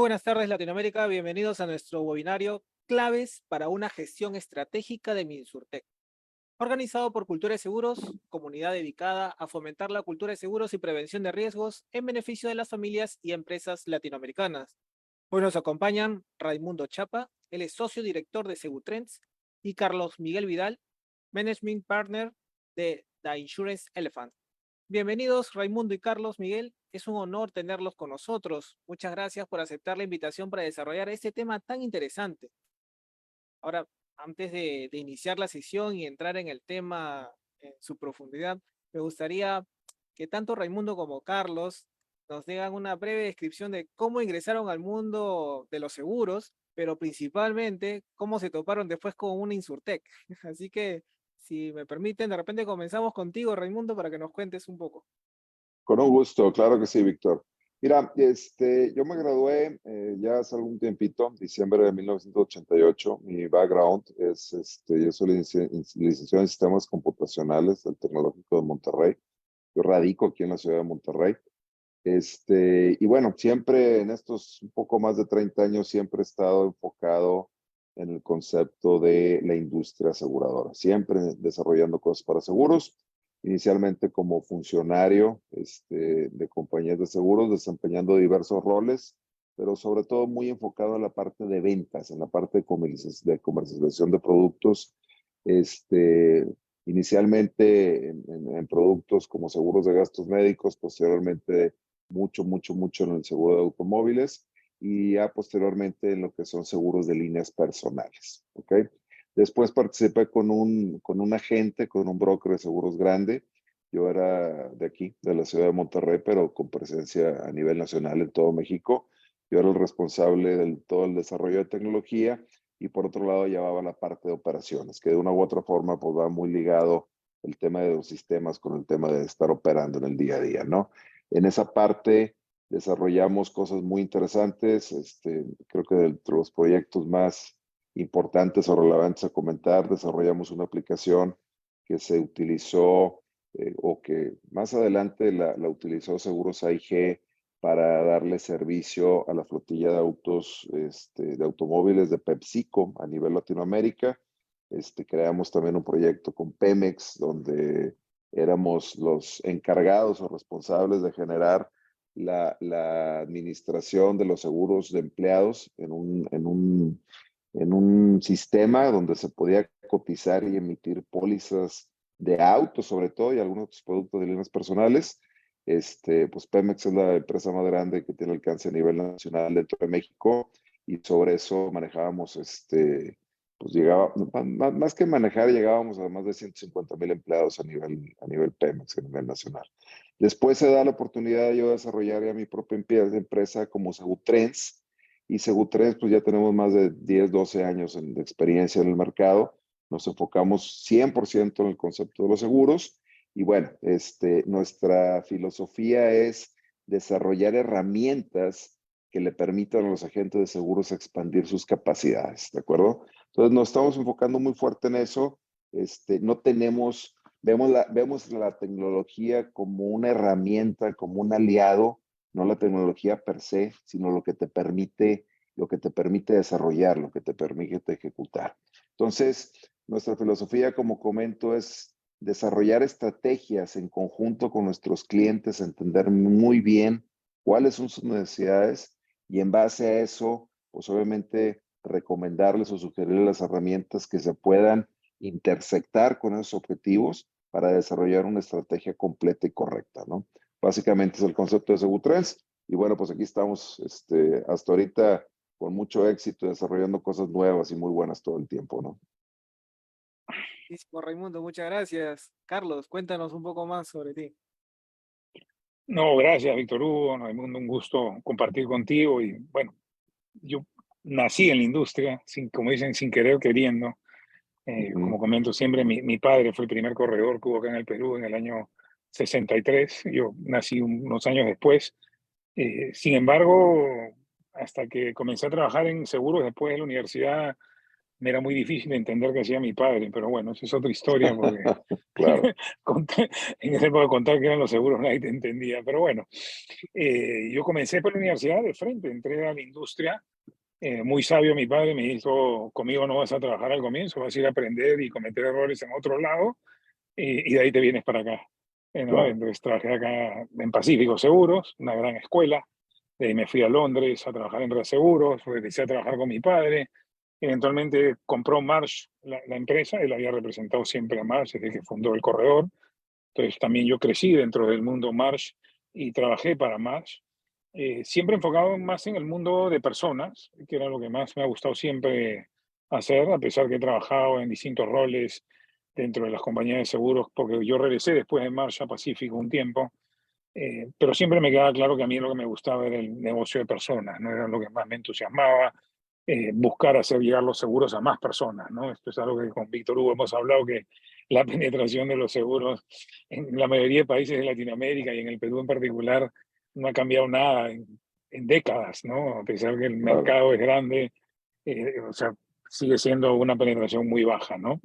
Buenas tardes, Latinoamérica. Bienvenidos a nuestro webinario Claves para una gestión estratégica de Minsurtec, organizado por Cultura de Seguros, comunidad dedicada a fomentar la cultura de seguros y prevención de riesgos en beneficio de las familias y empresas latinoamericanas. Hoy nos acompañan Raimundo Chapa, él es socio director de Segutrends, y Carlos Miguel Vidal, Management Partner de The Insurance Elephant. Bienvenidos, Raimundo y Carlos Miguel. Es un honor tenerlos con nosotros. Muchas gracias por aceptar la invitación para desarrollar este tema tan interesante. Ahora, antes de iniciar la sesión y entrar en el tema en su profundidad, me gustaría que tanto Raimundo como Carlos nos den una breve descripción de cómo ingresaron al mundo de los seguros, pero principalmente cómo se toparon después con una Insurtech. Así que, si me permiten, de repente comenzamos contigo, Raimundo, para que nos cuentes un poco. Con un gusto, claro que sí, Víctor. Mira, yo me gradué ya hace algún tiempito, diciembre de 1988. Mi background es, yo soy licenciado en sistemas computacionales del Tecnológico de Monterrey. Yo radico aquí en la ciudad de Monterrey. Y bueno, siempre en estos un poco más de 30 años, siempre he estado enfocado en el concepto de la industria aseguradora, siempre desarrollando cosas para seguros, inicialmente como funcionario de compañías de seguros, desempeñando diversos roles, pero sobre todo muy enfocado en la parte de ventas, en la parte de comercialización de productos, este, inicialmente en productos como seguros de gastos médicos, posteriormente mucho en el seguro de automóviles y ya posteriormente en lo que son seguros de líneas personales, ¿ok? Después participé con un agente, con un broker de seguros grande. Yo era de aquí, de la ciudad de Monterrey, pero con presencia a nivel nacional en todo México. Yo era el responsable de todo el desarrollo de tecnología y por otro lado llevaba la parte de operaciones, que de una u otra forma pues va muy ligado el tema de los sistemas con el tema de estar operando en el día a día, ¿no? En esa parte desarrollamos cosas muy interesantes. Creo que de los proyectos más importantes o relevantes a comentar, desarrollamos una aplicación que se utilizó o que más adelante la utilizó Seguros AIG para darle servicio a la flotilla de autos, de automóviles de PepsiCo a nivel Latinoamérica. Creamos también un proyecto con Pemex, donde éramos los encargados o responsables de generar la administración de los seguros de empleados en un sistema donde se podía cotizar y emitir pólizas de autos, sobre todo, y algunos otros productos de líneas personales. Pues Pemex es la empresa más grande que tiene alcance a nivel nacional dentro de México, y sobre eso manejábamos, pues llegaba, más que manejar, llegábamos a más de 150,000 empleados a nivel Pemex, a nivel nacional. Después se da la oportunidad de yo desarrollar ya mi propia empresa como Segutrends, y Segutrends pues ya tenemos más de 10, 12 años de experiencia en el mercado. Nos enfocamos 100% en el concepto de los seguros y bueno, nuestra filosofía es desarrollar herramientas que le permitan a los agentes de seguros expandir sus capacidades, ¿de acuerdo? Entonces nos estamos enfocando muy fuerte en eso. No tenemos, vemos la tecnología como una herramienta, como un aliado, no la tecnología per se, sino lo que te permite desarrollar, lo que te permite ejecutar. Entonces, nuestra filosofía, como comento, es desarrollar estrategias en conjunto con nuestros clientes, entender muy bien cuáles son sus necesidades y en base a eso, pues obviamente recomendarles o sugerirles las herramientas que se puedan intersectar con esos objetivos para desarrollar una estrategia completa y correcta, ¿no? Básicamente es el concepto de Segutrends. Y bueno, pues aquí estamos hasta ahorita con mucho éxito desarrollando cosas nuevas y muy buenas todo el tiempo, ¿no? Buenísimo, Raimundo, muchas gracias. Carlos, cuéntanos un poco más sobre ti. No, gracias, Víctor Hugo. No, Raimundo, un gusto compartir contigo. Y bueno, yo nací en la industria, como dicen, sin querer queriendo. Como comento siempre, mi padre fue el primer corredor que hubo acá en el Perú en el año 63. Yo nací unos años después. Sin embargo, hasta que comencé a trabajar en seguros después de la universidad, me era muy difícil entender qué hacía mi padre. Pero bueno, esa es otra historia porque Claro. En esa época contar que eran los seguros nadie te entendía, pero bueno, yo comencé por la universidad de frente, entré a la industria. Muy sabio mi padre me dijo, conmigo no vas a trabajar al comienzo, vas a ir a aprender y cometer errores en otro lado y de ahí te vienes para acá. ¿No? Claro. Entonces trabajé acá en Pacífico Seguros, una gran escuela. De ahí me fui a Londres a trabajar en Reaseguros, empecé a trabajar con mi padre. Eventualmente compró Marsh la empresa, él había representado siempre a Marsh desde que fundó el corredor. Entonces también yo crecí dentro del mundo Marsh y trabajé para Marsh, siempre enfocado más en el mundo de personas, que era lo que más me ha gustado siempre hacer, a pesar que he trabajado en distintos roles dentro de las compañías de seguros, porque yo regresé después de Marsh a Pacífico un tiempo, pero siempre me quedaba claro que a mí lo que me gustaba era el negocio de personas, no era lo que más me entusiasmaba, buscar hacer llegar los seguros a más personas, ¿no? Esto es algo que con Víctor Hugo hemos hablado, que la penetración de los seguros en la mayoría de países de Latinoamérica y en el Perú en particular no ha cambiado nada en décadas, ¿no? A pesar que el Claro. mercado es grande, o sea, sigue siendo una penetración muy baja, ¿no?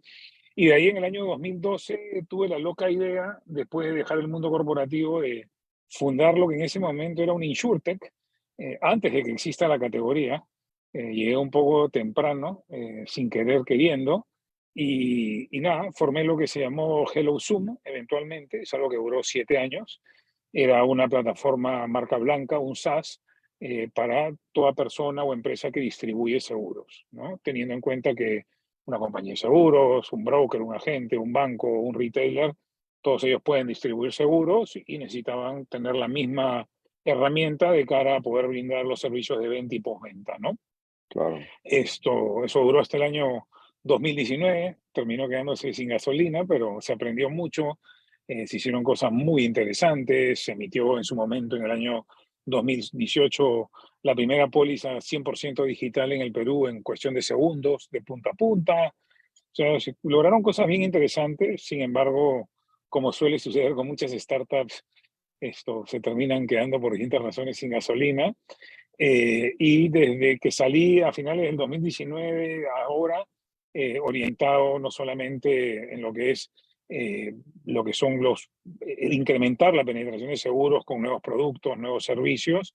Y de ahí en el año 2012 tuve la loca idea, después de dejar el mundo corporativo, de fundar lo que en ese momento era un InsurTech, antes de que exista la categoría. Llegué un poco temprano, sin querer queriendo, y nada, formé lo que se llamó Hello Zoom eventualmente, es algo que duró 7 años. Era una plataforma marca blanca, un SaaS, para toda persona o empresa que distribuye seguros, ¿no? Teniendo en cuenta que una compañía de seguros, un broker, un agente, un banco, un retailer, todos ellos pueden distribuir seguros y necesitaban tener la misma herramienta de cara a poder brindar los servicios de venta y postventa, ¿no? Claro. Eso duró hasta el año 2019, terminó quedándose sin gasolina, pero se aprendió mucho, se hicieron cosas muy interesantes, se emitió en su momento en el año 2018 la primera póliza 100% digital en el Perú en cuestión de segundos, de punta a punta. O sea, se lograron cosas bien interesantes, sin embargo, como suele suceder con muchas startups, esto se terminan quedando por distintas razones sin gasolina. Y desde que salí a finales del 2019 ahora, orientado no solamente en lo que es lo que son incrementar la penetración de seguros con nuevos productos, nuevos servicios.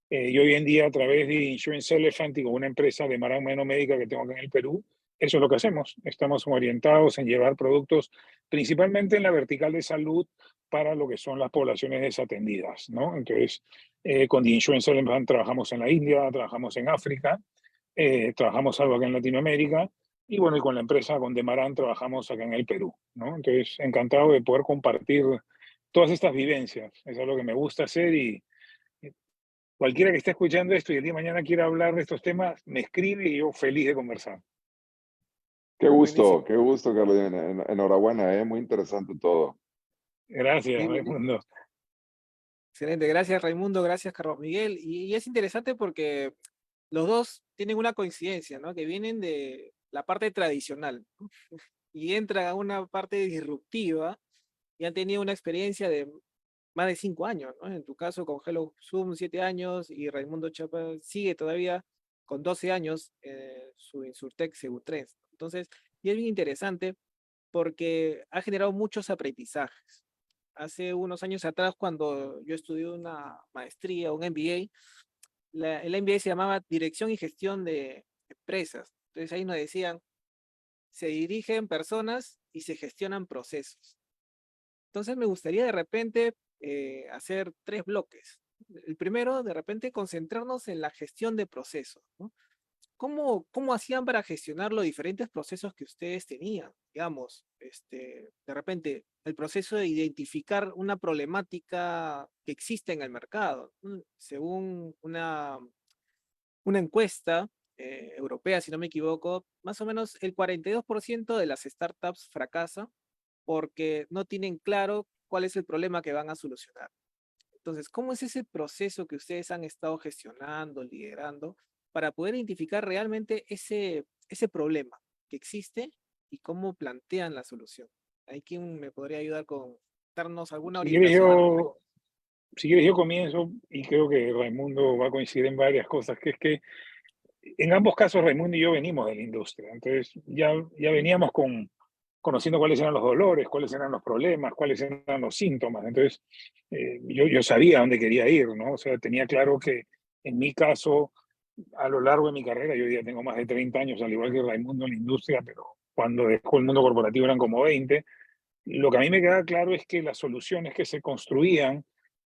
Y hoy en día, a través de Insurance Elephant y con una empresa de mano médica que tengo acá en el Perú, eso es lo que hacemos. Estamos orientados en llevar productos principalmente en la vertical de salud para lo que son las poblaciones desatendidas, ¿no? Entonces, con The Insurance Elephant trabajamos en la India, trabajamos en África, trabajamos algo acá en Latinoamérica y bueno, y con la empresa, con Demaran, trabajamos acá en el Perú, ¿no? Entonces, encantado de poder compartir todas estas vivencias. Es algo que me gusta hacer y cualquiera que esté escuchando esto y el día de mañana quiera hablar de estos temas, me escribe y yo feliz de conversar. Buenísimo. Qué gusto, Carlos. Enhorabuena, muy interesante todo. Gracias, Sí, Raimundo. excelente, gracias Raimundo, gracias Carlos Miguel. Y es interesante porque los dos tienen una coincidencia, ¿no? Que vienen de la parte tradicional, ¿no? Y entran a una parte disruptiva y han tenido una experiencia de más de 5 años, ¿no? En tu caso con Hello Zoom 7 años y Raimundo Chapa sigue todavía con 12 años su Insurtech Segu3. Entonces, y es bien interesante porque ha generado muchos aprendizajes. Hace unos años atrás, cuando yo estudié una maestría, un MBA, el MBA se llamaba Dirección y Gestión de Empresas. Entonces ahí nos decían, se dirigen personas y se gestionan procesos. Entonces me gustaría de repente hacer 3 bloques. El primero, de repente, concentrarnos en la gestión de procesos, ¿no? ¿Cómo hacían para gestionar los diferentes procesos que ustedes tenían? Digamos, de repente, el proceso de identificar una problemática que existe en el mercado. Según una encuesta europea, si no me equivoco, más o menos el 42% de las startups fracasa porque no tienen claro cuál es el problema que van a solucionar. Entonces, ¿cómo es ese proceso que ustedes han estado gestionando, liderando, para poder identificar realmente ese problema que existe y cómo plantean la solución? ¿Hay quien me podría ayudar con darnos alguna Si quieres orientación al respecto? yo, si quieres yo comienzo y creo que Raimundo va a coincidir en varias cosas, que es que en ambos casos Raimundo y yo venimos de la industria, entonces ya veníamos conociendo cuáles eran los dolores, cuáles eran los problemas, cuáles eran los síntomas. Entonces, yo sabía a dónde quería ir, ¿no? O sea, tenía claro que en mi caso, a lo largo de mi carrera, yo ya tengo más de 30 años, al igual que Raimundo en la industria, pero cuando dejó el mundo corporativo eran como 20. Lo que a mí me queda claro es que las soluciones que se construían,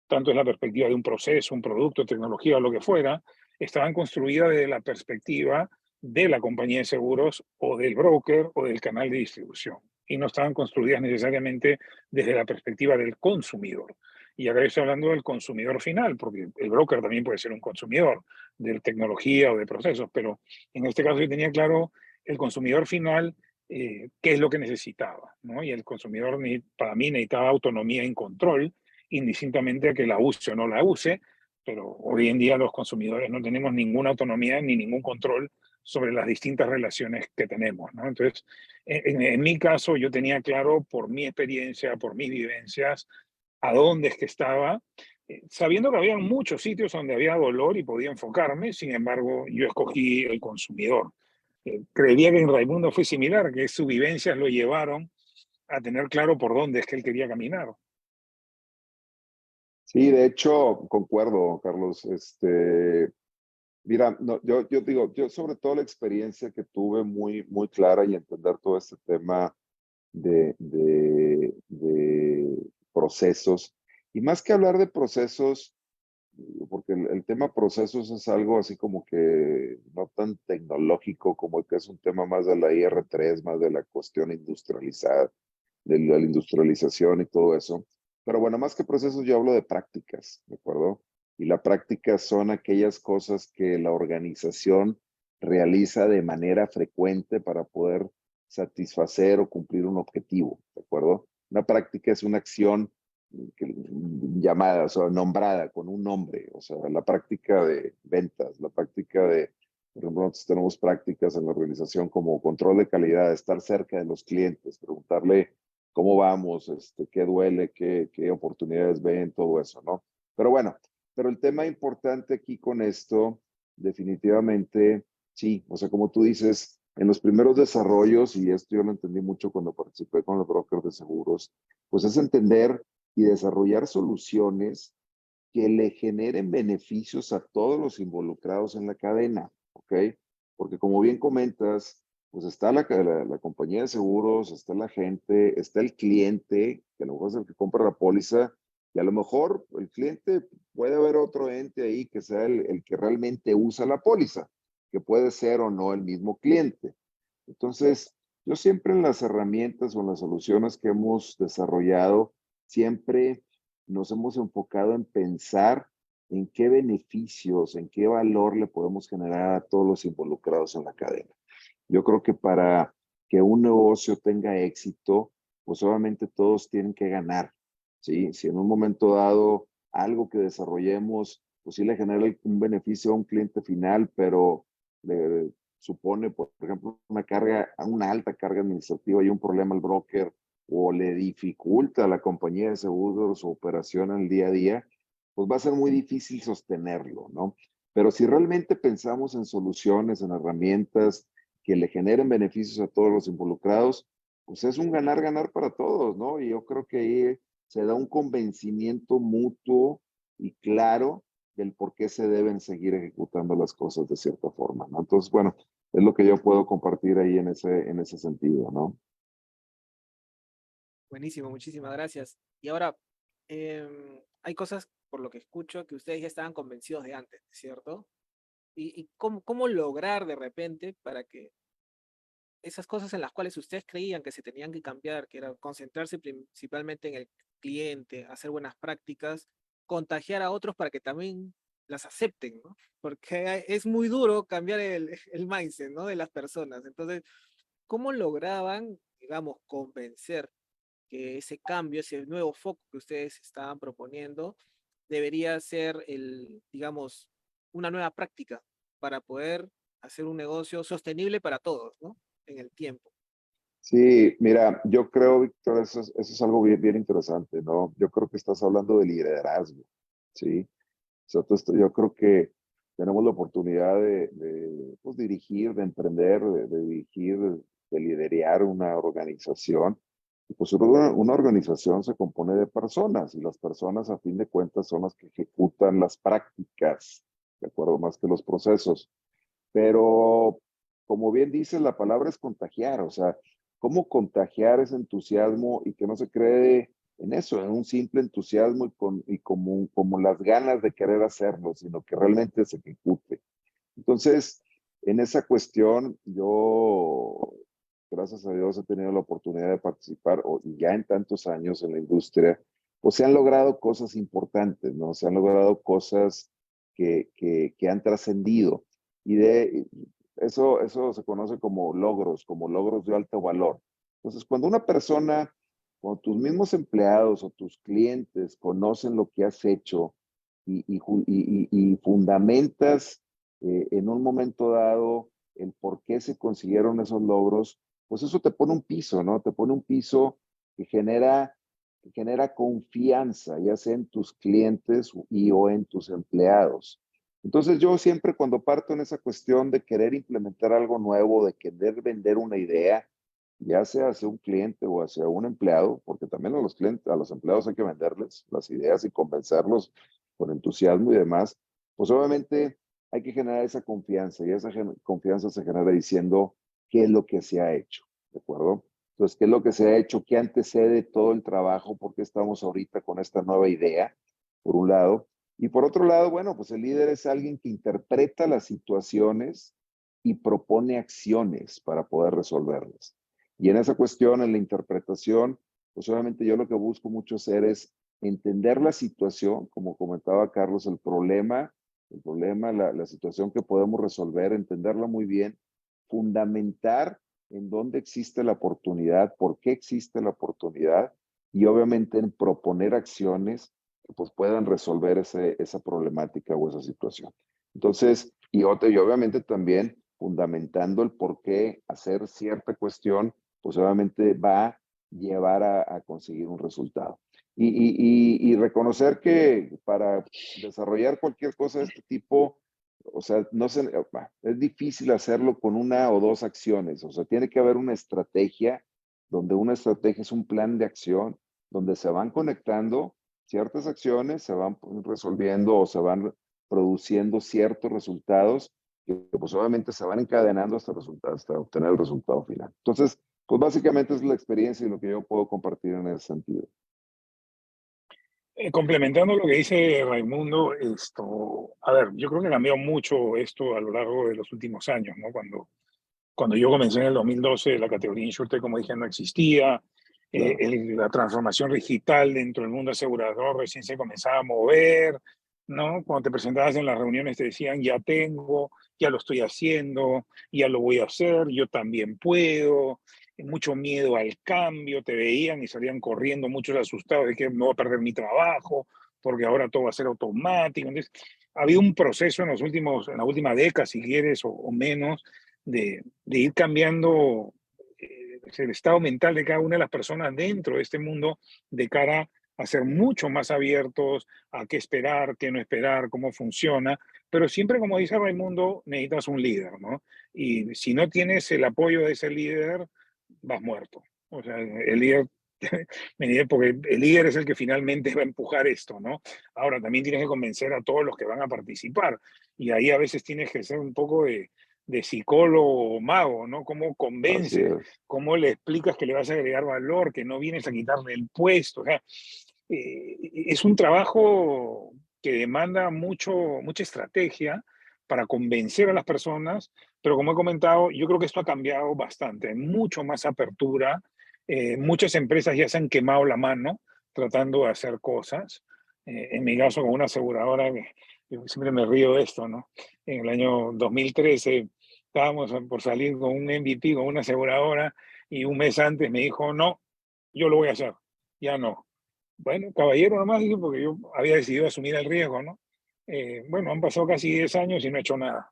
tanto en la perspectiva de un proceso, un producto, tecnología o lo que fuera, estaban construidas desde la perspectiva de la compañía de seguros o del broker o del canal de distribución. Y no estaban construidas necesariamente desde la perspectiva del consumidor. Y acá estoy hablando del consumidor final, porque el broker también puede ser un consumidor de tecnología o de procesos, pero en este caso yo tenía claro el consumidor final, qué es lo que necesitaba, ¿no? Y el consumidor para mí necesitaba autonomía en control, indistintamente a que la use o no la use, pero hoy en día los consumidores no tenemos ninguna autonomía ni ningún control sobre las distintas relaciones que tenemos, ¿no? Entonces, en mi caso, yo tenía claro por mi experiencia, por mis vivencias, a dónde es que estaba, sabiendo que había muchos sitios donde había dolor y podía enfocarme. Sin embargo, yo escogí el consumidor. Creería que en Raimundo fue similar, que sus vivencias lo llevaron a tener claro por dónde es que él quería caminar. Sí, de hecho, concuerdo, Carlos. Mira, no, yo digo, yo sobre todo la experiencia que tuve muy clara y entender todo este tema de procesos. Y más que hablar de procesos, porque el tema procesos es algo así como que no tan tecnológico como que es un tema más de la IR3, más de la cuestión industrializada, de la industrialización y todo eso. Pero bueno, más que procesos yo hablo de prácticas, ¿de acuerdo? Y la práctica son aquellas cosas que la organización realiza de manera frecuente para poder satisfacer o cumplir un objetivo, ¿de acuerdo? Una práctica es una acción llamada, o sea, nombrada con un nombre, o sea, la práctica de ventas, la práctica de, por ejemplo, nosotros tenemos prácticas en la organización como control de calidad, estar cerca de los clientes, preguntarle cómo vamos, qué duele, qué oportunidades ven, todo eso, ¿no? Pero bueno, pero el tema importante aquí con esto, definitivamente, sí, o sea, como tú dices, en los primeros desarrollos, y esto yo lo entendí mucho cuando participé con los brokers de seguros, pues es entender y desarrollar soluciones que le generen beneficios a todos los involucrados en la cadena, ¿ok? Porque como bien comentas, pues está la compañía de seguros, está la gente, está el cliente, que a lo mejor es el que compra la póliza, y a lo mejor el cliente puede haber otro ente ahí que sea el que realmente usa la póliza, que puede ser o no el mismo cliente. Entonces, yo siempre en las herramientas o en las soluciones que hemos desarrollado, siempre nos hemos enfocado en pensar en qué beneficios, en qué valor le podemos generar a todos los involucrados en la cadena. Yo creo que para que un negocio tenga éxito, pues obviamente todos tienen que ganar, ¿sí? Si en un momento dado algo que desarrollemos, pues sí le genera un beneficio a un cliente final, pero le supone, por ejemplo, una alta carga administrativa y un problema al broker, o le dificulta a la compañía de seguros su operación en el día a día, pues va a ser muy difícil sostenerlo, ¿no? Pero si realmente pensamos en soluciones, en herramientas que le generen beneficios a todos los involucrados, pues es un ganar-ganar para todos, ¿no? Y yo creo que ahí se da un convencimiento mutuo y claro del por qué se deben seguir ejecutando las cosas de cierta forma, ¿no? Entonces, bueno, es lo que yo puedo compartir ahí en ese sentido, ¿no? Buenísimo, muchísimas gracias. Y ahora, hay cosas, por lo que escucho, que ustedes ya estaban convencidos de antes, ¿cierto? Y cómo lograr de repente para que esas cosas en las cuales ustedes creían que se tenían que cambiar, que era concentrarse principalmente en el cliente, hacer buenas prácticas, contagiar a otros para que también las acepten, ¿no? Porque es muy duro cambiar el mindset, ¿no? De las personas. Entonces, ¿cómo lograban, digamos, convencer que ese cambio, ese nuevo foco que ustedes estaban proponiendo, debería ser digamos, una nueva práctica para poder hacer un negocio sostenible para todos, ¿no? En el tiempo. Sí, mira, yo creo, Víctor, eso es algo bien interesante, ¿no? Yo creo que estás hablando de liderazgo, ¿sí? O sea, yo creo que tenemos la oportunidad pues, dirigir, de emprender, de dirigir de liderar una organización. Y pues una organización se compone de personas y las personas a fin de cuentas son las que ejecutan las prácticas, de acuerdo, más que los procesos. Pero como bien dice, la palabra es contagiar, o sea, ¿cómo contagiar ese entusiasmo y que no se cree en eso, en un simple entusiasmo y como las ganas de querer hacerlo, sino que realmente se ejecute? Entonces, en esa cuestión, yo, gracias a Dios, he tenido la oportunidad de participar y ya en tantos años en la industria, pues se han logrado cosas importantes, ¿no? Se han logrado cosas que han trascendido. Y de eso se conoce como logros de alto valor. Entonces, cuando una persona, cuando tus mismos empleados o tus clientes conocen lo que has hecho y fundamentas en un momento dado el por qué se consiguieron esos logros, pues eso te pone un piso, ¿no? Te pone un piso que genera confianza, ya sea en tus clientes o en tus empleados. Entonces yo siempre cuando parto en esa cuestión de querer implementar algo nuevo, de querer vender una idea, ya sea hacia un cliente o hacia un empleado, porque también a los clientes, a los empleados hay que venderles las ideas y convencerlos con entusiasmo y demás, pues obviamente hay que generar esa confianza y esa confianza se genera diciendo qué es lo que se ha hecho, ¿de acuerdo? Entonces, ¿qué es lo que se ha hecho? ¿Qué antecede todo el trabajo? ¿Por qué estamos ahorita con esta nueva idea? Por un lado. Y por otro lado, bueno, pues el líder es alguien que interpreta las situaciones y propone acciones para poder resolverlas. Y en esa cuestión, en la interpretación, pues obviamente yo lo que busco mucho hacer es entender la situación, como comentaba Carlos, la situación que podemos resolver, entenderla muy bien, fundamentar en dónde existe la oportunidad, por qué existe la oportunidad y obviamente en proponer acciones que pues puedan resolver esa problemática o esa situación. Entonces, y obviamente también fundamentando el por qué hacer cierta cuestión, pues obviamente va a llevar a conseguir un resultado. Y reconocer que para desarrollar cualquier cosa de este tipo, o sea, es difícil hacerlo con una o dos acciones, o sea, tiene que haber una estrategia, donde una estrategia es un plan de acción, donde se van conectando ciertas acciones, se van resolviendo o se van produciendo ciertos resultados que pues obviamente se van encadenando hasta obtener el resultado final. Entonces, pues básicamente es la experiencia y lo que yo puedo compartir en ese sentido. Complementando lo que dice Raimundo, a ver, yo creo que cambió mucho esto a lo largo de los últimos años, ¿no? Cuando yo comencé en el 2012, la categoría InsurTech, como dije, no existía. Claro. La transformación digital dentro del mundo asegurador recién se comenzaba a mover, ¿no? Cuando te presentabas en las reuniones te decían, ya tengo, ya lo estoy haciendo, ya lo voy a hacer, yo también puedo. Mucho miedo al cambio, te veían y salían corriendo muchos asustados de que me voy a perder mi trabajo, porque ahora todo va a ser automático. Entonces, ha habido un proceso en en la última década, si quieres, o menos, de ir cambiando el estado mental de cada una de las personas dentro de este mundo de cara a ser mucho más abiertos a qué esperar, qué no esperar, cómo funciona, pero siempre, como dice Raimundo, necesitas un líder, ¿no? Y si no tienes el apoyo de ese líder, vas muerto. O sea, el líder, porque el líder es el que finalmente va a empujar esto, ¿no? Ahora, también tienes que convencer a todos los que van a participar, y ahí a veces tienes que ser un poco de psicólogo o mago, ¿no? ¿Cómo Así convences? es. ¿Cómo le explicas que le vas a agregar valor, que no vienes a quitarle el puesto? O sea, es un trabajo que demanda mucha estrategia para convencer a las personas, pero como he comentado, yo creo que esto ha cambiado bastante, hay mucho más apertura, muchas empresas ya se han quemado la mano tratando de hacer cosas. En mi caso, con una aseguradora, yo siempre me río de esto, ¿no? En el año 2013 estábamos por salir con un MVP, con una aseguradora, y un mes antes me dijo, no, yo lo voy a hacer, ya no. Bueno, caballero nomás, dije, porque yo había decidido asumir el riesgo, ¿no? Bueno, han pasado casi 10 años y no he hecho nada,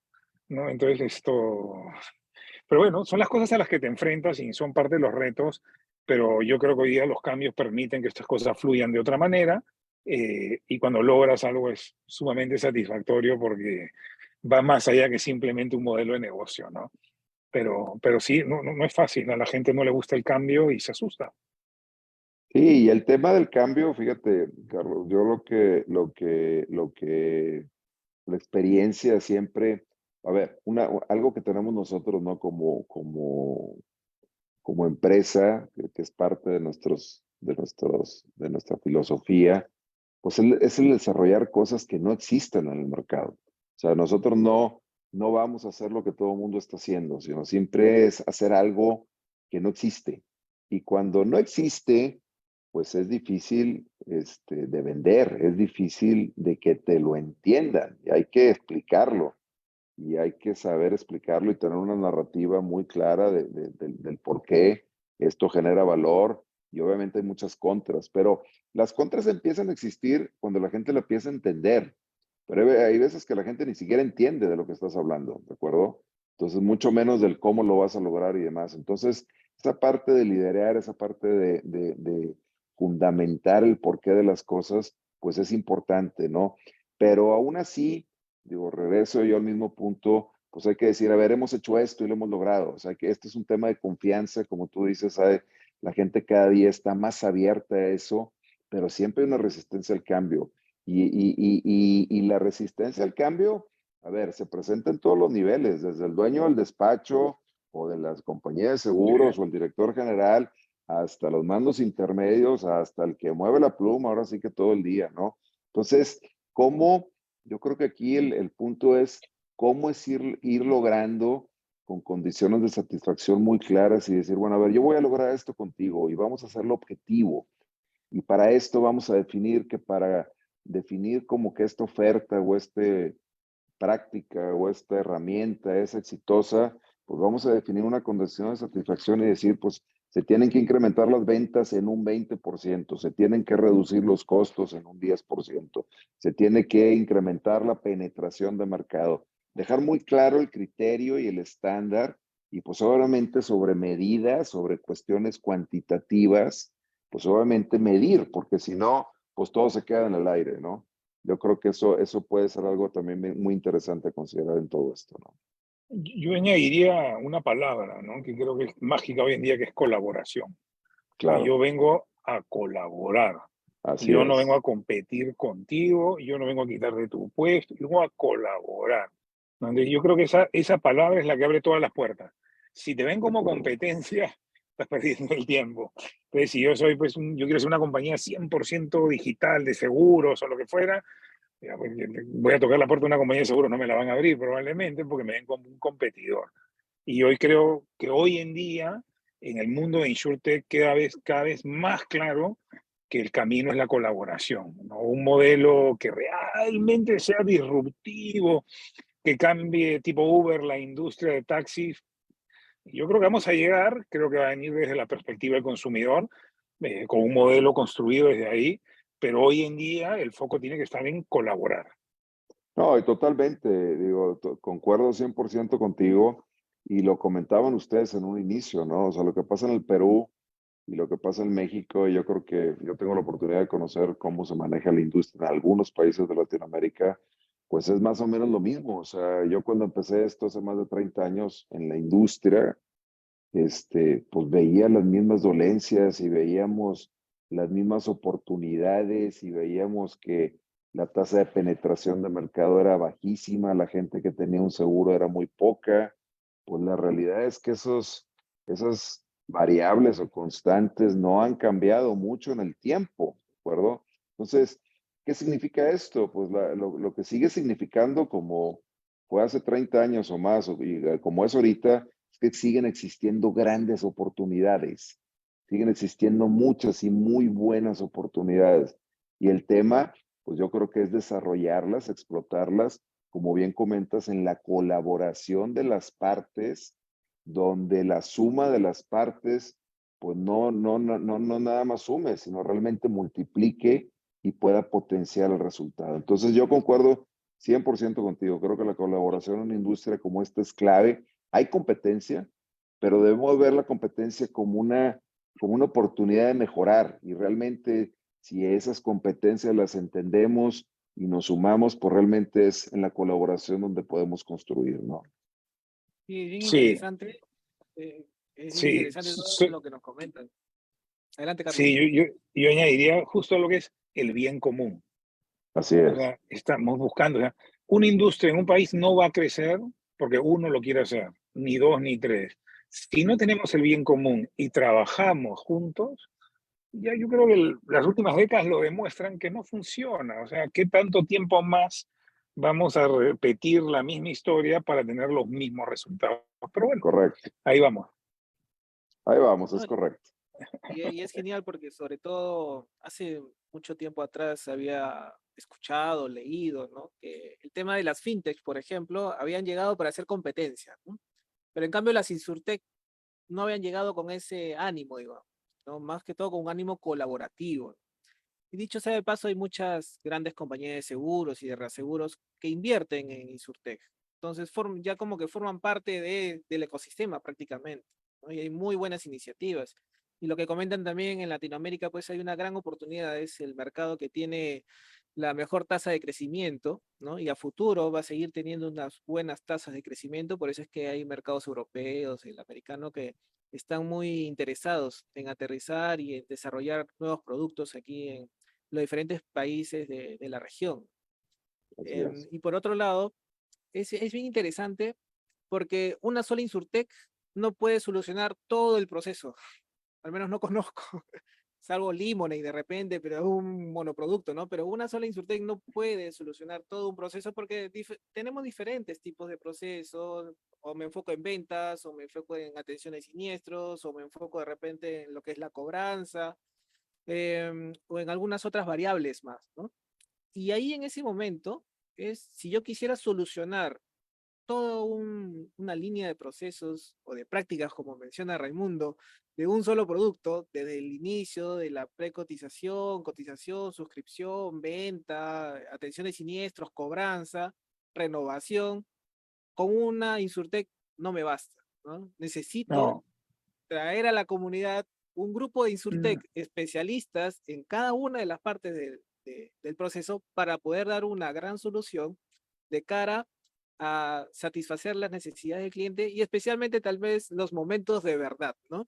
¿no? Entonces pero bueno, son las cosas a las que te enfrentas y son parte de los retos, pero yo creo que hoy día los cambios permiten que estas cosas fluyan de otra manera, y cuando logras algo es sumamente satisfactorio porque va más allá que simplemente un modelo de negocio, ¿no? pero sí, no es fácil, a la gente no le gusta el cambio y se asusta. Sí, y el tema del cambio, fíjate, Carlos, yo la experiencia siempre, a ver, algo que tenemos nosotros, ¿no? Como empresa, que es parte de nuestra filosofía, pues es el desarrollar cosas que no existen en el mercado. O sea, nosotros no vamos a hacer lo que todo el mundo está haciendo, sino siempre es hacer algo que no existe. Y cuando no existe, pues es difícil de vender, es difícil de que te lo entiendan y hay que explicarlo y hay que saber explicarlo y tener una narrativa muy clara del por qué esto genera valor y obviamente hay muchas contras, pero las contras empiezan a existir cuando la gente la empieza a entender, pero hay veces que la gente ni siquiera entiende de lo que estás hablando, ¿de acuerdo? Entonces, mucho menos del cómo lo vas a lograr y demás. Entonces, esa parte de liderar, esa parte de fundamentar el porqué de las cosas, pues es importante, ¿no? Pero aún así, digo, regreso yo al mismo punto, pues hay que decir, a ver, hemos hecho esto y lo hemos logrado. O sea, que este es un tema de confianza, como tú dices, la gente cada día está más abierta a eso, pero siempre hay una resistencia al cambio. Y la resistencia al cambio, a ver, se presenta en todos los niveles, desde el dueño del despacho o de las compañías de seguros o el director general, hasta los mandos intermedios, hasta el que mueve la pluma, ahora sí que todo el día, ¿no? Entonces, ¿cómo? Yo creo que aquí el punto es cómo es ir logrando con condiciones de satisfacción muy claras y decir, bueno, a ver, yo voy a lograr esto contigo y vamos a hacerlo objetivo. Y para esto vamos a definir que para definir como que esta oferta o esta práctica o esta herramienta es exitosa, pues vamos a definir una condición de satisfacción y decir, pues se tienen que incrementar las ventas en un 20%, se tienen que reducir los costos en un 10%, se tiene que incrementar la penetración de mercado, dejar muy claro el criterio y el estándar y pues obviamente sobre medidas, sobre cuestiones cuantitativas, pues obviamente medir, porque si no, pues todo se queda en el aire, ¿no? Yo creo que eso puede ser algo también muy interesante a considerar en todo esto, ¿no? Yo añadiría una palabra, ¿no? Que creo que es mágica hoy en día, que es colaboración. O sea, Claro, yo vengo a colaborar. así Yo no vengo es. a competir contigo, yo no vengo a quitarte tu puesto, yo vengo a colaborar. Donde yo creo que esa palabra es la que abre todas las puertas. Si te ven De como acuerdo. competencia, estás perdiendo el tiempo. Entonces, si yo soy, pues, yo quiero ser una compañía 100% digital de seguros o lo que fuera, ya, pues, voy a tocar la puerta de una compañía de seguros, no me la van a abrir probablemente porque me ven como un competidor. Y hoy creo que hoy en día, en el mundo de InsurTech, cada vez más claro que el camino es la colaboración, ¿no? Un modelo que realmente sea disruptivo, que cambie tipo Uber la industria de taxis. Yo creo que vamos a llegar, creo que va a venir desde la perspectiva del consumidor, con un modelo construido desde ahí, pero hoy en día el foco tiene que estar en colaborar. No, y totalmente, digo, concuerdo 100% contigo y lo comentaban ustedes en un inicio, ¿no? O sea, lo que pasa en el Perú y lo que pasa en México, y yo creo que yo tengo la oportunidad de conocer cómo se maneja la industria en algunos países de Latinoamérica, pues es más o menos lo mismo. O sea, yo cuando empecé esto hace más de 30 años en la industria, pues veía las mismas dolencias y veíamos las mismas oportunidades y veíamos que la tasa de penetración de mercado era bajísima, la gente que tenía un seguro era muy poca. Pues la realidad es que esas variables o constantes no han cambiado mucho en el tiempo, ¿de acuerdo? Entonces, ¿qué significa esto? Pues lo que sigue significando como fue hace 30 años o más, y como es ahorita, es que siguen existiendo grandes oportunidades, siguen existiendo muchas y muy buenas oportunidades. Y el tema, pues yo creo que es desarrollarlas, explotarlas, como bien comentas, en la colaboración de las partes, donde la suma de las partes, pues no nada más sume, sino realmente multiplique y pueda potenciar el resultado. Entonces yo concuerdo 100% contigo. Creo que la colaboración en una industria como esta es clave. Hay competencia, pero debemos ver la competencia como una oportunidad de mejorar y realmente si esas competencias las entendemos y nos sumamos, pues realmente es en la colaboración donde podemos construir, ¿no? Sí, bien Sí, interesante. Es bien sí, interesante todo lo que nos comentan. Adelante, Carlos. sí, yo añadiría justo lo que es el bien común. Así O es, sea, estamos buscando, o sea, una industria en un país no va a crecer porque uno lo quiere hacer, ni dos ni tres. Si no tenemos el bien común y trabajamos juntos, ya yo creo que las últimas décadas lo demuestran que no funciona. O sea, ¿qué tanto tiempo más vamos a repetir la misma historia para tener los mismos resultados? Pero bueno, correcto. ahí vamos. Ahí vamos, ¿No? es correcto. Y es genial porque sobre todo hace mucho tiempo atrás había escuchado, leído, ¿no? Que el tema de las fintechs, por ejemplo, habían llegado para hacer competencia, ¿no? Pero en cambio las insurtech no habían llegado con ese ánimo, digamos, ¿no? Más que todo con un ánimo colaborativo. Y dicho sea de paso, hay muchas grandes compañías de seguros y de reaseguros que invierten en insurtech. Entonces ya como que forman parte del ecosistema prácticamente, ¿no? Y hay muy buenas iniciativas. Y lo que comentan también en Latinoamérica, pues hay una gran oportunidad, es el mercado que tiene la mejor tasa de crecimiento, ¿no? Y a futuro va a seguir teniendo unas buenas tasas de crecimiento, por eso es que hay mercados europeos, el americano, que están muy interesados en aterrizar y en desarrollar nuevos productos aquí en los diferentes países de la región. Así es. Y por otro lado, es bien interesante porque una sola Insurtech no puede solucionar todo el proceso, al menos no conozco, salvo Lemonade de repente, pero es un monoproducto, ¿no? Pero una sola Insurtech no puede solucionar todo un proceso porque tenemos diferentes tipos de procesos, o me enfoco en ventas, o me enfoco en atención de siniestros, o me enfoco de repente en lo que es la cobranza, o en algunas otras variables más, ¿no? Y ahí en ese momento es, si yo quisiera solucionar toda una línea de procesos o de prácticas, como menciona Raimundo, de un solo producto, desde el inicio de la precotización, cotización, suscripción, venta, atención de siniestros, cobranza, renovación, con una Insurtech no me basta, ¿no? Necesito No, traer a la comunidad un grupo de mm, Insurtech especialistas en cada una de las partes del proceso para poder dar una gran solución de cara a satisfacer las necesidades del cliente y especialmente tal vez los momentos de verdad, ¿no?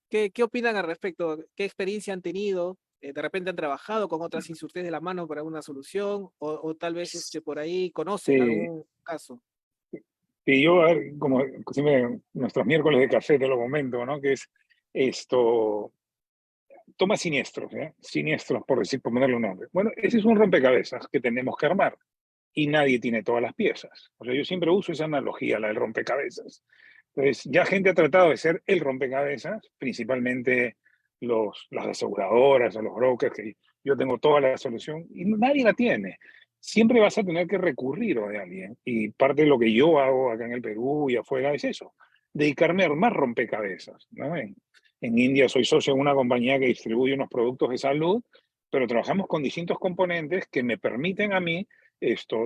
¿Qué opinan al respecto? ¿Qué experiencia han tenido? ¿De repente han trabajado con otras Insurtech de la mano para una solución? O tal vez por ahí conocen sí, algún caso? y yo, a ver, como siempre, nuestros miércoles de café te lo comento, ¿no? Que es esto, toma siniestros, ¿eh? Siniestros, por decir, por ponerle un nombre. Bueno, ese es un rompecabezas que tenemos que armar y nadie tiene todas las piezas. O sea, yo siempre uso esa analogía, la del rompecabezas. Entonces, ya gente ha tratado de ser el rompecabezas, principalmente las aseguradoras o los brokers, que yo tengo toda la solución y nadie la tiene. Siempre vas a tener que recurrir a alguien. Y parte de lo que yo hago acá en el Perú y afuera es eso, dedicarme a armar rompecabezas, ¿no? En India soy socio de una compañía que distribuye unos productos de salud, pero trabajamos con distintos componentes que me permiten a mí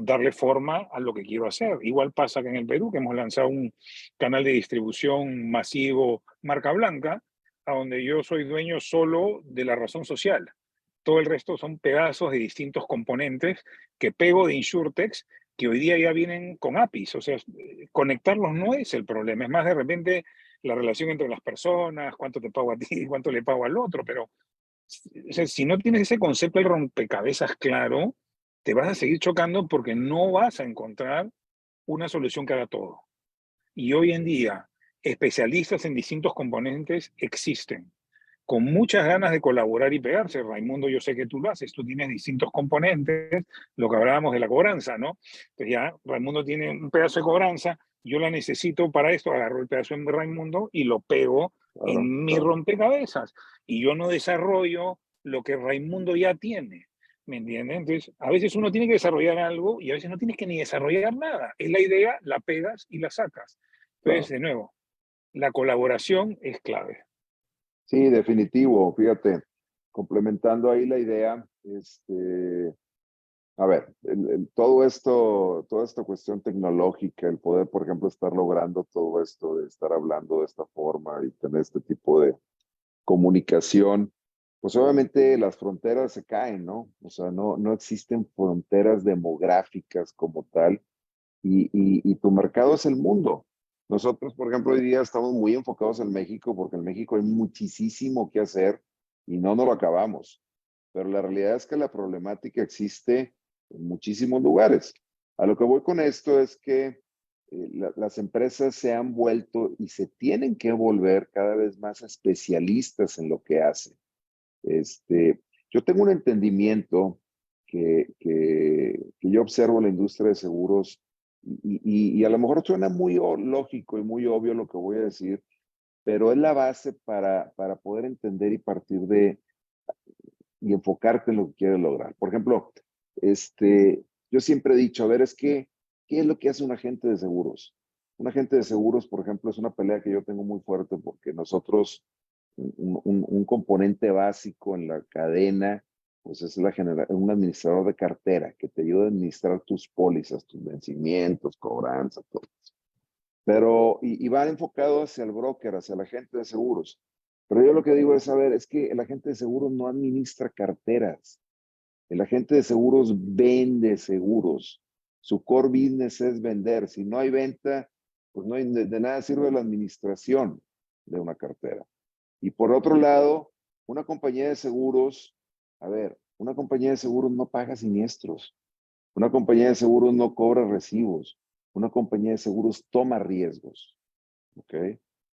darle forma a lo que quiero hacer. Igual pasa que en el Perú, que hemos lanzado un canal de distribución masivo marca blanca, a donde yo soy dueño solo de la razón social. Todo el resto son pedazos de distintos componentes que pego de InsurTechs que hoy día ya vienen con APIs. O sea, conectarlos no es el problema, es más de repente la relación entre las personas, cuánto te pago a ti, cuánto le pago al otro, pero o sea, si no tienes ese concepto del rompecabezas claro, te vas a seguir chocando porque no vas a encontrar una solución que haga todo. Y hoy en día, especialistas en distintos componentes existen, con muchas ganas de colaborar y pegarse. Raimundo, yo sé que tú lo haces, tú tienes distintos componentes, lo que hablábamos de la cobranza, ¿no? Entonces ya Raimundo tiene un pedazo de cobranza, yo la necesito para esto, agarro el pedazo de Raimundo y lo pego Claro, en mi claro. rompecabezas. Y yo no desarrollo lo que Raimundo ya tiene. ¿Me entiendes? Entonces, a veces uno tiene que desarrollar algo y a veces no tienes que ni desarrollar nada. Es la idea, la pegas y la sacas. Entonces, Claro. de nuevo, la colaboración es clave. Sí, definitivo. Fíjate, complementando ahí la idea, a ver, todo esto, toda esta cuestión tecnológica, el poder, por ejemplo, estar logrando todo esto, de estar hablando de esta forma y tener este tipo de comunicación, pues obviamente las fronteras se caen, ¿no? O sea, no existen fronteras demográficas como tal y tu mercado es el mundo. Nosotros, por ejemplo, hoy día estamos muy enfocados en México porque en México hay muchísimo que hacer y no nos lo acabamos. Pero la realidad es que la problemática existe en muchísimos lugares. A lo que voy con esto es que las empresas se han vuelto y se tienen que volver cada vez más especialistas en lo que hacen. Yo tengo un entendimiento que yo observo en la industria de seguros y a lo mejor suena muy lógico y muy obvio lo que voy a decir, pero es la base para poder entender y partir de y enfocarte en lo que quieres lograr. Por ejemplo, yo siempre he dicho, a ver, ¿qué es lo que hace un agente de seguros? Un agente de seguros, por ejemplo, es una pelea que yo tengo muy fuerte porque nosotros, un componente básico en la cadena, pues es un administrador de cartera que te ayuda a administrar tus pólizas, tus vencimientos, cobranzas, todo. Pero, y va enfocado hacia el broker, hacia el agente de seguros. Pero yo lo que digo es, a ver, es que el agente de seguros no administra carteras. El agente de seguros vende seguros. Su core business es vender. Si no hay venta, pues no hay, de nada sirve la administración de una cartera. Y por otro lado, una compañía de seguros, a ver, una compañía de seguros no paga siniestros. Una compañía de seguros no cobra recibos. Una compañía de seguros toma riesgos. ¿Ok?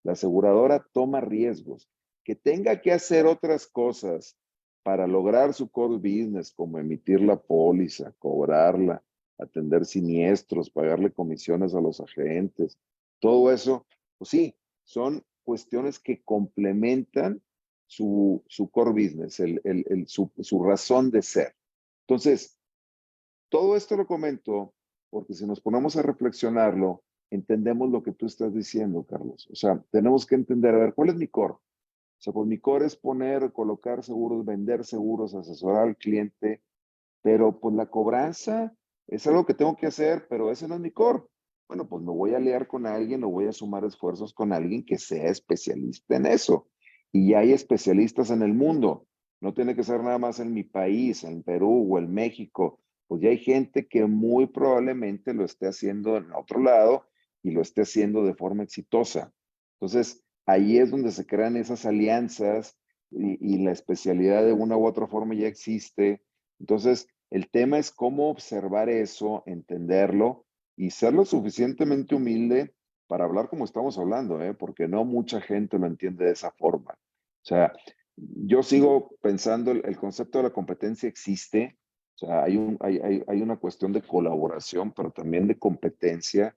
La aseguradora toma riesgos. Que tenga que hacer otras cosas para lograr su core business, como emitir la póliza, cobrarla, atender siniestros, pagarle comisiones a los agentes, todo eso, pues sí, son cuestiones que complementan su core business, su razón de ser. Entonces, todo esto lo comento porque si nos ponemos a reflexionarlo, entendemos lo que tú estás diciendo, Carlos. O sea, tenemos que entender, a ver, ¿cuál es mi core? O sea, pues mi core es poner, colocar seguros, vender seguros, asesorar al cliente, pero pues la cobranza es algo que tengo que hacer, pero ese no es mi core. Bueno, pues me voy a aliar con alguien o voy a sumar esfuerzos con alguien que sea especialista en eso. Y ya hay especialistas en el mundo. No tiene que ser nada más en mi país, en Perú o en México. Pues ya hay gente que muy probablemente lo esté haciendo en otro lado y lo esté haciendo de forma exitosa. Entonces, ahí es donde se crean esas alianzas y la especialidad de una u otra forma ya existe. Entonces, el tema es cómo observar eso, entenderlo y ser lo suficientemente humilde para hablar como estamos hablando, ¿eh? Porque no mucha gente lo entiende de esa forma. O sea, yo sigo pensando, el concepto de la competencia existe, o sea, hay una cuestión de colaboración, pero también de competencia,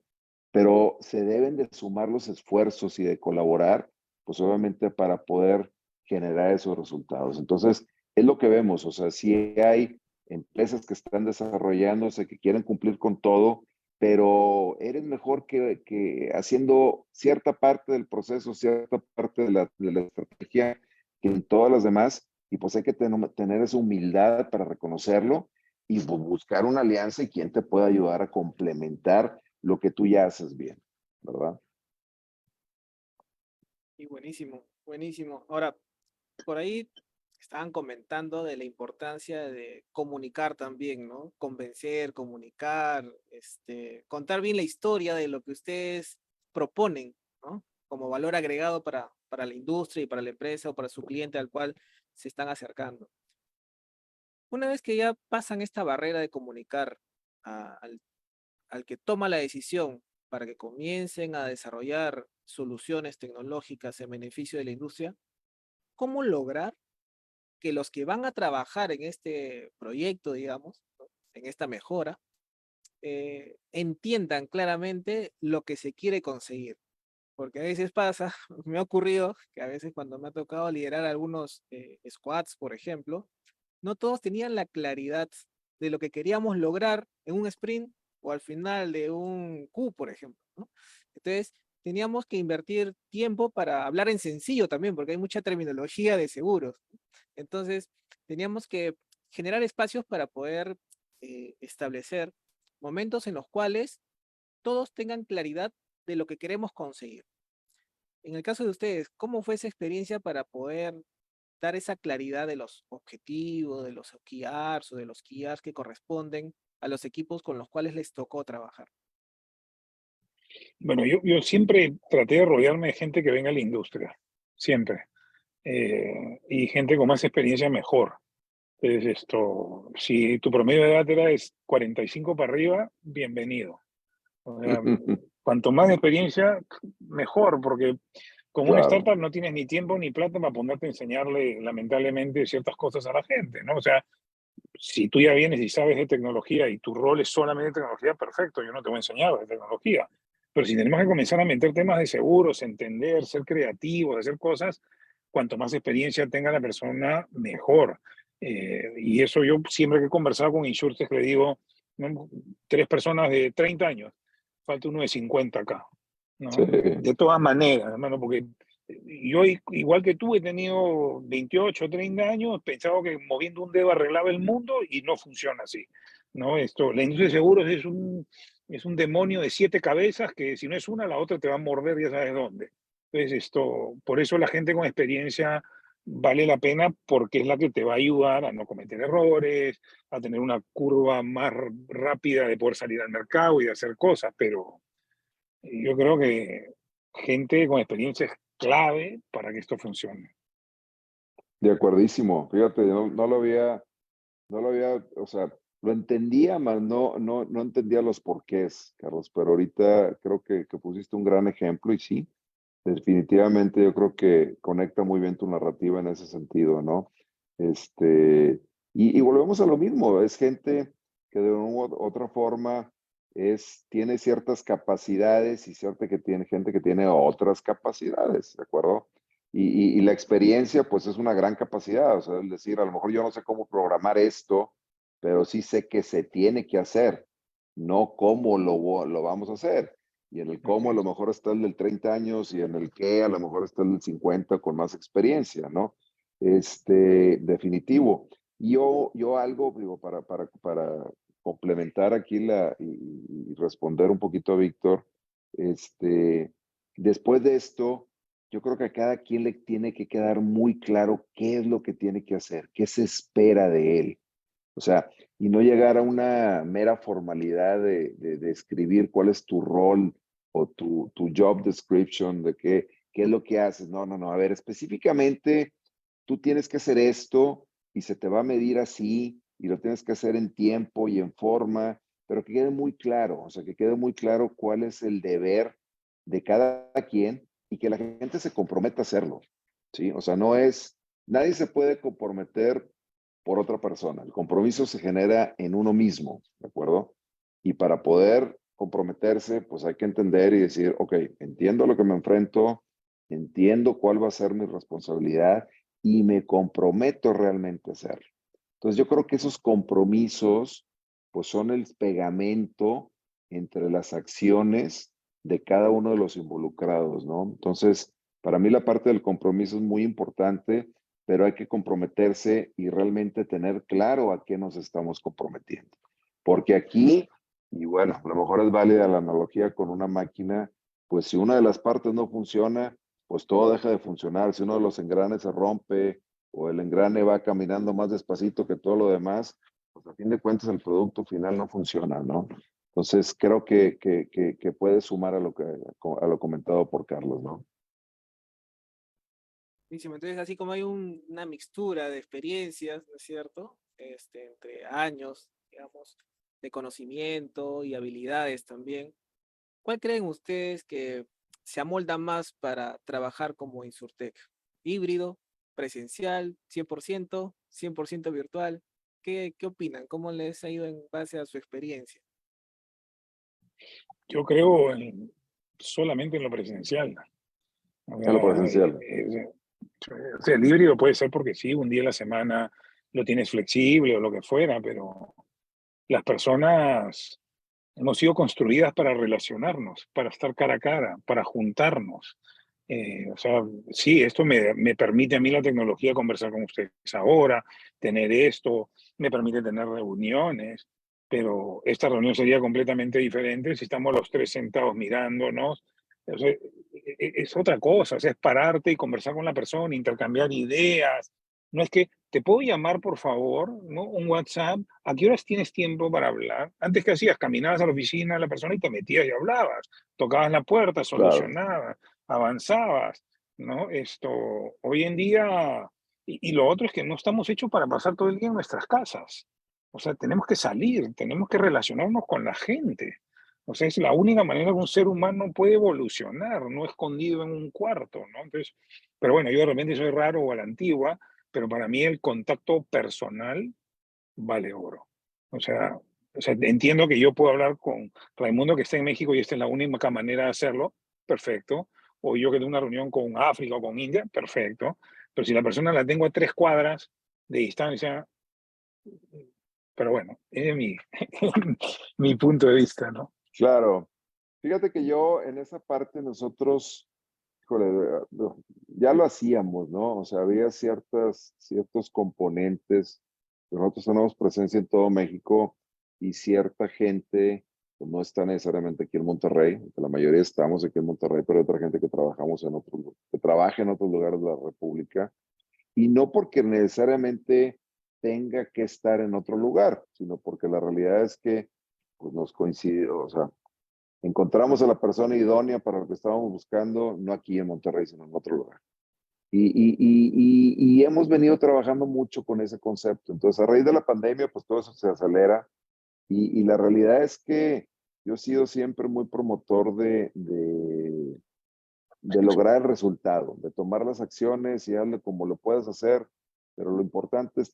pero se deben de sumar los esfuerzos y de colaborar, pues obviamente para poder generar esos resultados. Entonces, es lo que vemos, o sea, si hay empresas que están desarrollándose, que quieren cumplir con todo, pero eres mejor que haciendo cierta parte del proceso, cierta parte de la estrategia que en todas las demás, y pues hay que tener esa humildad para reconocerlo y pues, buscar una alianza y quien te pueda ayudar a complementar lo que tú ya haces bien, ¿verdad? Y buenísimo, buenísimo. Ahora, por ahí estaban comentando de la importancia de comunicar también, ¿no? Convencer, comunicar, contar bien la historia de lo que ustedes proponen, ¿no? Como valor agregado para la industria y para la empresa o para su cliente al cual se están acercando. Una vez que ya pasan esta barrera de comunicar al que toma la decisión para que comiencen a desarrollar soluciones tecnológicas en beneficio de la industria, ¿cómo lograr que los que van a trabajar en este proyecto, digamos, ¿no? En esta mejora, entiendan claramente lo que se quiere conseguir? Porque a veces pasa, me ha ocurrido que a veces cuando me ha tocado liderar algunos squads, por ejemplo, no todos tenían la claridad de lo que queríamos lograr en un sprint o al final de un Q, por ejemplo, ¿no? Entonces, teníamos que invertir tiempo para hablar en sencillo también, porque hay mucha terminología de seguros. Entonces, teníamos que generar espacios para poder establecer momentos en los cuales todos tengan claridad de lo que queremos conseguir. En el caso de ustedes, ¿cómo fue esa experiencia para poder dar esa claridad de los objetivos, de los OKRs o de los KRs que corresponden a los equipos con los cuales les tocó trabajar? Bueno, yo siempre traté de rodearme de gente que venga a la industria, siempre. Y gente con más experiencia mejor. Entonces, si tu promedio de edad era es 45 para arriba, bienvenido. O sea, cuanto más experiencia, mejor, porque como una Claro. startup no tienes ni tiempo ni plata para ponerte a enseñarle, lamentablemente, ciertas cosas a la gente, ¿no? O sea, si tú ya vienes y sabes de tecnología y tu rol es solamente tecnología, perfecto, yo no te voy a enseñar de tecnología. Pero si tenemos que comenzar a meter temas de seguros, entender, ser creativos, hacer cosas, cuanto más experiencia tenga la persona, mejor. Y eso yo siempre que he conversado con insurtech le digo, ¿no? 3 personas de 30 años, falta uno de 50 acá, Sí, ¿no? De todas maneras, hermano, porque yo, igual que tú, he tenido 28, 30 años, pensaba que moviendo un dedo arreglaba el mundo y no funciona así, ¿no? La industria de seguros es un demonio de 7 cabezas que si no es una, la otra te va a morder ya sabes dónde. Entonces, por eso la gente con experiencia vale la pena porque es la que te va a ayudar a no cometer errores, a tener una curva más rápida de poder salir al mercado y de hacer cosas, pero yo creo que gente con experiencia es clave para que esto funcione. de acuerdísimo. Fíjate, no lo había, o sea, lo entendía, mas no entendía los porqués, Carlos, pero ahorita creo que pusiste un gran ejemplo y sí, definitivamente yo creo que conecta muy bien tu narrativa en ese sentido, ¿no? Y volvemos a lo mismo, es gente que de una u otra forma tiene ciertas capacidades y gente que tiene otras capacidades, ¿de acuerdo? Y la experiencia, pues es una gran capacidad, o sea, es decir, a lo mejor yo no sé cómo programar esto, pero sí sé que se tiene que hacer, no cómo lo vamos a hacer. Y en el cómo a lo mejor está el del 30 años y en el qué a lo mejor está el del 50 con más experiencia, ¿no? Definitivo. Y yo algo, digo, para complementar aquí y responder un poquito a Víctor, después de esto, yo creo que a cada quien le tiene que quedar muy claro qué es lo que tiene que hacer, qué se espera de él. O sea, y no llegar a una mera formalidad de escribir cuál es tu rol o tu job description, de qué es lo que haces. No, no, no. A ver, específicamente, tú tienes que hacer esto y se te va a medir así y lo tienes que hacer en tiempo y en forma, pero que quede muy claro, o sea, que quede muy claro cuál es el deber de cada quien y que la gente se comprometa a hacerlo, ¿sí? O sea, nadie se puede comprometer por otra persona. El compromiso se genera en uno mismo, ¿de acuerdo? Y para poder comprometerse, pues hay que entender y decir, ok, entiendo a lo que me enfrento, entiendo cuál va a ser mi responsabilidad y me comprometo realmente a hacerlo. Entonces yo creo que esos compromisos, pues son el pegamento entre las acciones de cada uno de los involucrados, ¿no? Entonces, para mí la parte del compromiso es muy importante, pero hay que comprometerse y realmente tener claro a qué nos estamos comprometiendo. Porque aquí, y bueno, a lo mejor es válida la analogía con una máquina, pues si una de las partes no funciona, pues todo deja de funcionar. Si uno de los engranes se rompe o el engrane va caminando más despacito que todo lo demás, pues a fin de cuentas el producto final no funciona, ¿no? Entonces creo que puede sumar a lo comentado por Carlos, ¿no? Buenísimo. Entonces, así como hay una mixtura de experiencias, ¿no es cierto? Entre años, digamos, de conocimiento y habilidades también. ¿Cuál creen ustedes que se amolda más para trabajar como Insurtech? ¿Híbrido, presencial, 100% virtual? ¿Qué opinan? ¿Cómo les ha ido en base a su experiencia? Yo creo solamente en lo presencial. O En lo sea, presencial. el híbrido puede ser porque sí, un día a la semana lo tienes flexible o lo que fuera, pero las personas hemos sido construidas para relacionarnos, para estar cara a cara, para juntarnos. O sea, sí, esto me permite a mí la tecnología conversar con ustedes ahora, tener esto, me permite tener reuniones, pero esta reunión sería completamente diferente si estamos los tres sentados mirándonos. O sea, es otra cosa, o sea, es pararte y conversar con la persona, intercambiar ideas. No es que ¿te puedo llamar, por favor? ¿No? Un WhatsApp. ¿A qué horas tienes tiempo para hablar? Antes, ¿qué hacías? Caminabas a la oficina de la persona y te metías y hablabas. Tocabas la puerta, Claro, solucionabas, avanzabas, ¿no? Hoy en día, y lo otro es que no estamos hechos para pasar todo el día en nuestras casas. O sea, tenemos que salir, tenemos que relacionarnos con la gente. O sea, es la única manera que un ser humano puede evolucionar, no escondido en un cuarto, ¿no? Entonces, pero bueno, yo de repente soy raro o a la antigua, pero para mí el contacto personal vale oro. O sea, entiendo que yo puedo hablar con Raimundo que está en México y esta es la única manera de hacerlo, perfecto. O yo que tengo una reunión con África o con India, perfecto. Pero si la persona la tengo a 3 cuadras de distancia, pero bueno, ese es mi, mi punto de vista, ¿no? claro. Fíjate que yo en esa parte nosotros, híjole, ya lo hacíamos, ¿no? O sea, había ciertos componentes. Nosotros tenemos presencia en todo México y cierta gente pues, no está necesariamente aquí en Monterrey. La mayoría estamos aquí en Monterrey, pero hay otra gente que trabajamos en otros, que trabaja en otros lugares de la República. Y no porque necesariamente tenga que estar en otro lugar, sino porque la realidad es que pues, nos coincide, o sea, encontramos a la persona idónea para lo que estábamos buscando, no aquí en Monterrey, sino en otro lugar. Y hemos venido trabajando mucho con ese concepto. Entonces, a raíz de la pandemia, pues todo eso se acelera. Y la realidad es que yo he sido siempre muy promotor de lograr el resultado, de tomar las acciones y darle como lo puedes hacer, pero lo importante es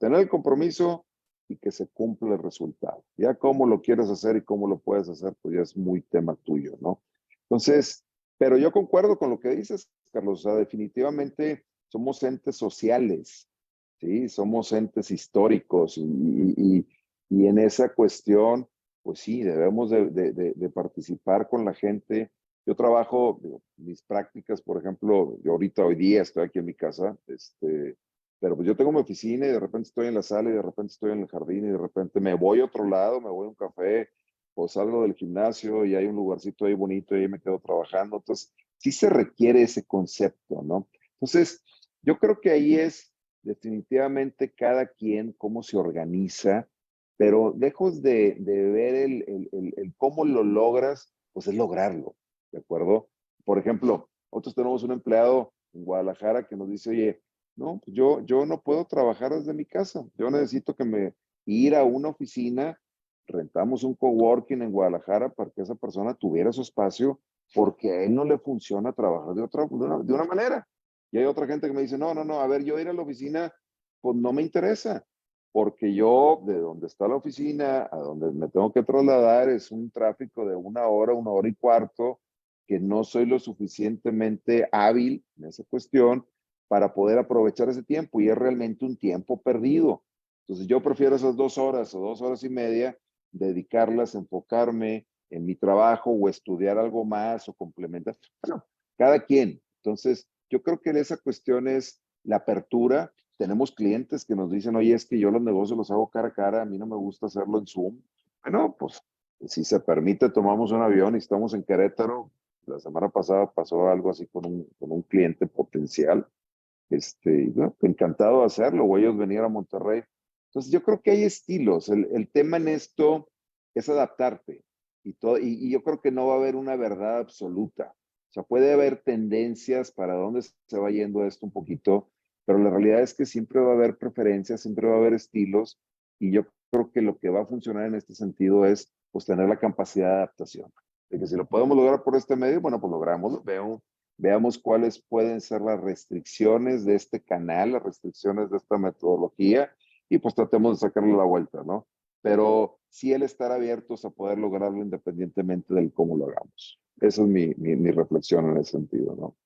tener el compromiso y que se cumpla el resultado. Ya cómo lo quieres hacer y cómo lo puedes hacer, pues ya es muy tema tuyo, ¿no? Entonces, pero yo concuerdo con lo que dices, Carlos, o sea, definitivamente somos entes sociales, ¿sí? Somos entes históricos y en esa cuestión, pues sí, debemos de participar con la gente. Yo trabajo, digo, mis prácticas, por ejemplo, yo ahorita hoy día estoy aquí en mi casa, pero pues yo tengo mi oficina y de repente estoy en la sala y de repente estoy en el jardín y de repente me voy a otro lado, me voy a un café o salgo del gimnasio y hay un lugarcito ahí bonito y ahí me quedo trabajando. Entonces, sí se requiere ese concepto, ¿no? Entonces, yo creo que ahí es definitivamente cada quien cómo se organiza, pero lejos de ver el cómo lo logras, pues es lograrlo. ¿De acuerdo? Por ejemplo, nosotros tenemos un empleado en Guadalajara que nos dice, oye, no, pues yo no puedo trabajar desde mi casa. Yo necesito que me ir a una oficina, rentamos un coworking en Guadalajara para que esa persona tuviera su espacio, porque a él no le funciona trabajar de una manera. Y hay otra gente que me dice, no, no, no, a ver, yo ir a la oficina, pues no me interesa, porque yo de donde está la oficina a donde me tengo que trasladar es un tráfico de una hora y cuarto, que no soy lo suficientemente hábil en esa cuestión para poder aprovechar ese tiempo y es realmente un tiempo perdido. Entonces yo prefiero esas 2 horas o 2 horas y media dedicarlas a enfocarme en mi trabajo o estudiar algo más o complementar. Bueno, cada quien. Entonces yo creo que en esa cuestión es la apertura. Tenemos clientes que nos dicen, oye, es que yo los negocios los hago cara a cara, a mí no me gusta hacerlo en Zoom. Bueno, pues si se permite, tomamos un avión y estamos en Querétaro. La semana pasada pasó algo así con un cliente potencial. Bueno, encantado de hacerlo, o ellos venir a Monterrey. Entonces, yo creo que hay estilos. El tema en esto es adaptarte. Y yo creo que no va a haber una verdad absoluta. O sea, puede haber tendencias para dónde se va yendo esto un poquito, pero la realidad es que siempre va a haber preferencias, siempre va a haber estilos. Y yo creo que lo que va a funcionar en este sentido es pues, tener la capacidad de adaptación. De que si lo podemos lograr por este medio, bueno, pues logramos, veamos cuáles pueden ser las restricciones de este canal, las restricciones de esta metodología y pues tratemos de sacarle la vuelta, ¿no? Pero sí el estar abiertos a poder lograrlo independientemente del cómo lo hagamos. Esa es mi reflexión en ese sentido, ¿no?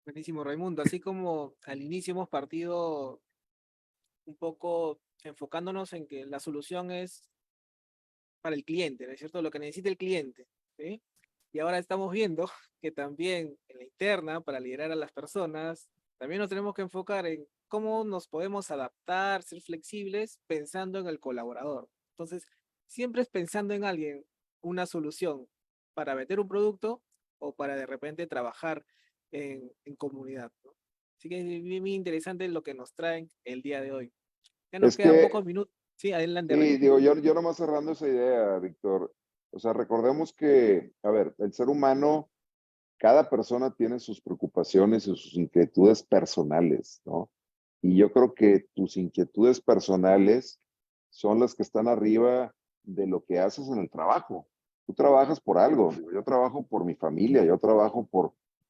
Buenísimo, Raimundo. Así como al inicio hemos partido un poco enfocándonos en que la solución es para el cliente, ¿no es cierto? Lo que necesita el cliente, ¿sí? Y ahora estamos viendo que también en la interna, para liderar a las personas, también nos tenemos que enfocar en cómo nos podemos adaptar, ser flexibles, pensando en el colaborador. Entonces, siempre es pensando en alguien, una solución para vender un producto o para de repente trabajar en comunidad, ¿no? Así que es bien interesante lo que nos traen el día de hoy. Ya nos Es quedan que, pocos minutos. Sí, adelante, sí, Rey. digo, yo nomás cerrando esa idea, Víctor. O sea, recordemos que, a ver, el ser humano, cada persona tiene sus preocupaciones y sus inquietudes personales, ¿no? Y yo creo que tus inquietudes personales son las que están arriba de lo que haces en el trabajo. Tú trabajas por algo. Digo, yo trabajo por mi familia, yo trabajo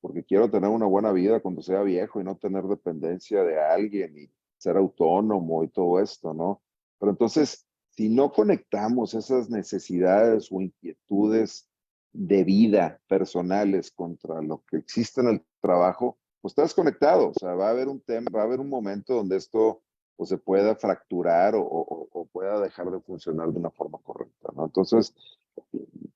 porque quiero tener una buena vida cuando sea viejo y no tener dependencia de alguien y ser autónomo y todo esto, ¿no? Pero entonces, si no conectamos esas necesidades o inquietudes de vida personales contra lo que existe en el trabajo, pues estás conectado. O sea, va a haber un tema, va a haber un momento donde esto pues, se pueda fracturar o pueda dejar de funcionar de una forma correcta, ¿no? Entonces,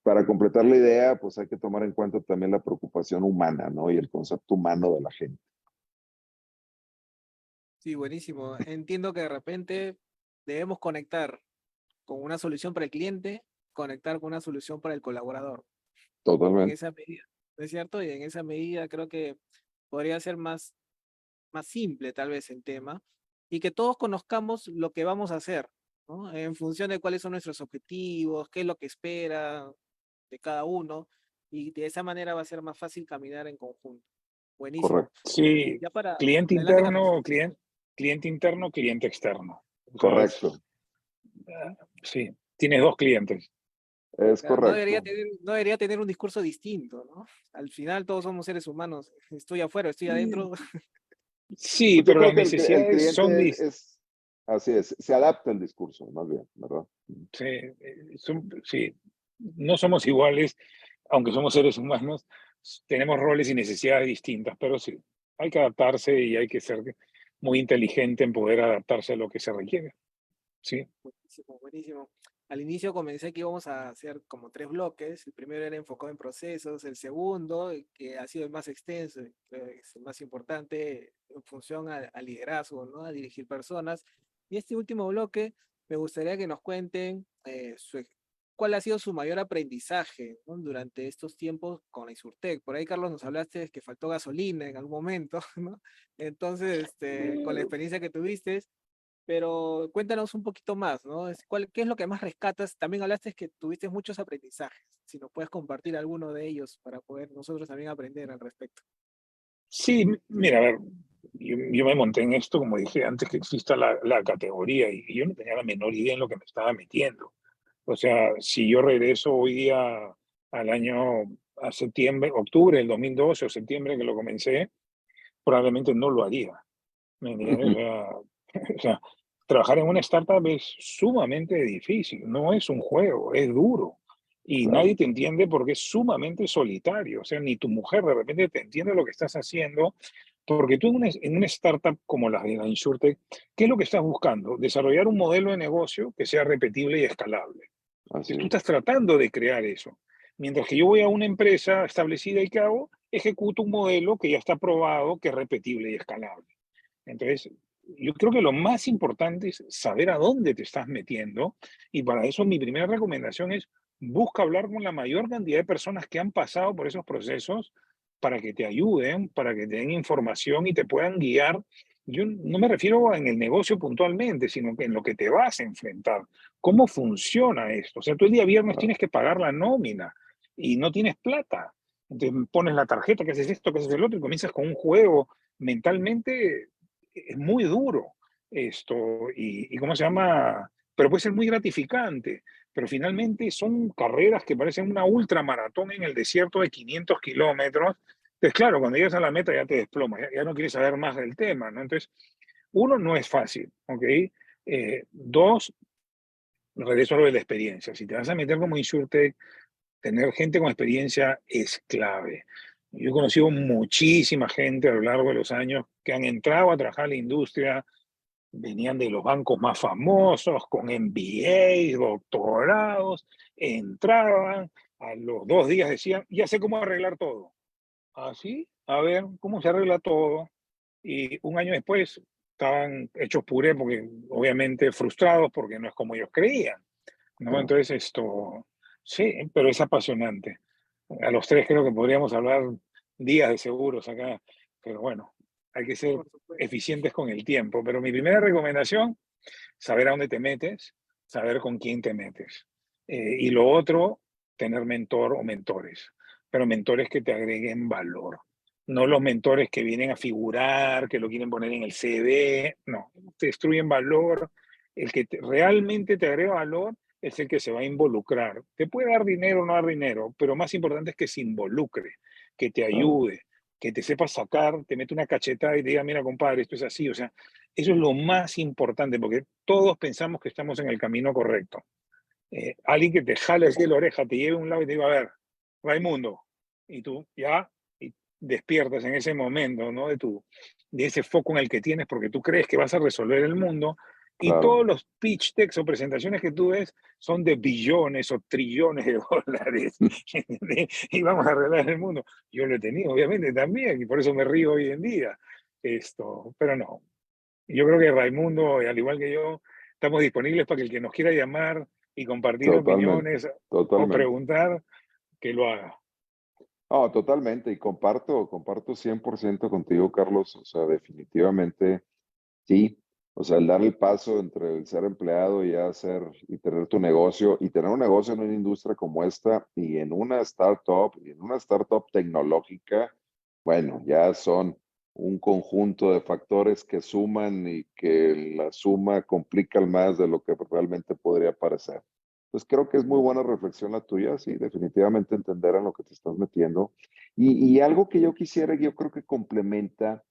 para completar la idea, pues hay que tomar en cuenta también la preocupación humana, ¿no? Y el concepto humano de la gente. Sí, buenísimo. Entiendo que de repente debemos conectar con una solución para el cliente, conectar con una solución para el colaborador. En Totalmente. esa medida, ¿no es cierto? Y en esa medida creo que podría ser más simple tal vez el tema y que todos conozcamos lo que vamos a hacer, ¿no? En función de cuáles son nuestros objetivos, qué es lo que espera de cada uno y de esa manera va a ser más fácil caminar en conjunto. Buenísimo. Correcto. Sí, Ya para cliente adelante, Carlos. interno, cliente interno, cliente externo. O sea, Correcto. sí, tienes dos clientes. Es Claro, correcto. no debería tener un discurso distinto, ¿no? Al final todos somos seres humanos. Estoy afuera, estoy Mm, adentro. Sí, Pues yo pero creo las que el necesidades son cliente así es, se adapta el discurso, más bien, ¿verdad? sí, sí, no somos iguales, aunque somos seres humanos, tenemos roles y necesidades distintas, pero sí, hay que adaptarse y hay que ser muy inteligente en poder adaptarse a lo que se requiere. Sí. Buenísimo, buenísimo. Al inicio comencé que íbamos a hacer como tres bloques. El primero era enfocado en procesos, el segundo, que ha sido el más extenso, creo que es el más importante en función al liderazgo, ¿no? A dirigir personas. Y este último bloque, me gustaría que nos cuenten cuál ha sido su mayor aprendizaje, ¿no? Durante estos tiempos con la Insurtech. Por ahí, Carlos, nos hablaste de que faltó gasolina en algún momento, ¿no? Entonces, con la experiencia que tuviste, pero cuéntanos un poquito más, ¿no? ¿Qué es lo que más rescatas? También hablaste que tuviste muchos aprendizajes. Si nos puedes compartir alguno de ellos para poder nosotros también aprender al respecto. Sí, mira, a ver, yo me monté en esto, como dije antes, que exista la categoría y yo no tenía la menor idea en lo que me estaba metiendo. O sea, si yo regreso hoy día al año, a septiembre, octubre del 2012 o septiembre que lo comencé, probablemente no lo haría. ¿Me entiendes? O sea, o sea, trabajar en una startup es sumamente difícil, no es un juego, es duro. Y Claro. nadie te entiende porque es sumamente solitario. O sea, ni tu mujer de repente te entiende lo que estás haciendo, porque tú en una startup como la de la InsurTech, ¿qué es lo que estás buscando? Desarrollar un modelo de negocio que sea repetible y escalable. Así Entonces tú estás es. tratando de crear eso. Mientras que yo voy a una empresa establecida y que hago, ejecuto un modelo que ya está probado, que es repetible y escalable. Entonces, yo creo que lo más importante es saber a dónde te estás metiendo y para eso mi primera recomendación es busca hablar con la mayor cantidad de personas que han pasado por esos procesos para que te ayuden, para que te den información y te puedan guiar. Yo no me refiero en el negocio puntualmente, sino que en lo que te vas a enfrentar. ¿Cómo funciona esto? O sea, tú el día viernes Claro. tienes que pagar la nómina y no tienes plata. Entonces pones la tarjeta, que haces esto, que haces el otro, y comienzas con un juego mentalmente es muy duro esto y ¿cómo se llama? Pero puede ser muy gratificante, pero finalmente son carreras que parecen una ultramaratón en el desierto de 500 kilómetros. Entonces, claro, cuando llegas a la meta ya te desplomas, ya no quieres saber más del tema, ¿no? Entonces, uno, no es fácil, ¿ok? Dos, regreso a lo de la experiencia. Si te vas a meter como InsurTech, tener gente con experiencia es clave. Yo he conocido muchísima gente a lo largo de los años que han entrado a trabajar en la industria, venían de los bancos más famosos, con MBA, doctorados, entraban, a los 2 días decían, ya sé cómo arreglar todo. Así, a ver cómo se arregla todo. Y un año después estaban hechos puré porque obviamente frustrados porque no es como ellos creían, ¿no? Claro. Entonces esto, sí, pero es apasionante. A los tres creo que podríamos hablar días de seguros acá, pero bueno, hay que ser Por supuesto. eficientes con el tiempo. Pero mi primera recomendación, saber a dónde te metes, saber con quién te metes. Y lo otro, tener mentor o mentores, pero mentores que te agreguen valor. No los mentores que vienen a figurar, que lo quieren poner en el CV, no, te destruyen valor. El que realmente te agrega valor es el que se va a involucrar. Te puede dar dinero o no dar dinero, pero más importante es que se involucre, que te Claro, ayude, que te sepa sacar, te mete una cachetada y te diga, mira, compadre, esto es así. O sea, eso es lo más importante, porque todos pensamos que estamos en el camino correcto. Alguien que te jale así de la oreja, te lleve a un lado y te diga, a ver, Raimundo, y tú ya y despiertas en ese momento, ¿no? De ese foco en el que tienes, porque tú crees que vas a resolver el mundo, y todos claro, los pitch decks o presentaciones que tú ves son de billones o trillones de dólares, y vamos a arreglar el mundo. Yo lo he tenido, obviamente, también, y por eso me río hoy en día. Pero no, yo creo que Raimundo, al igual que yo, estamos disponibles para que el que nos quiera llamar y compartir totalmente, opiniones o totalmente. preguntar, que lo haga. No, totalmente, y comparto 100% contigo, Carlos. O sea, definitivamente sí. O sea, el dar el paso entre el ser empleado y ya ser y tener tu negocio y tener un negocio en una industria como esta y en una startup tecnológica, bueno, ya son un conjunto de factores que suman y que la suma complica más de lo que realmente podría parecer. Pues creo que es muy buena reflexión la tuya, sí, definitivamente entender en lo que te estás metiendo. Y algo que yo quisiera, yo creo que complementa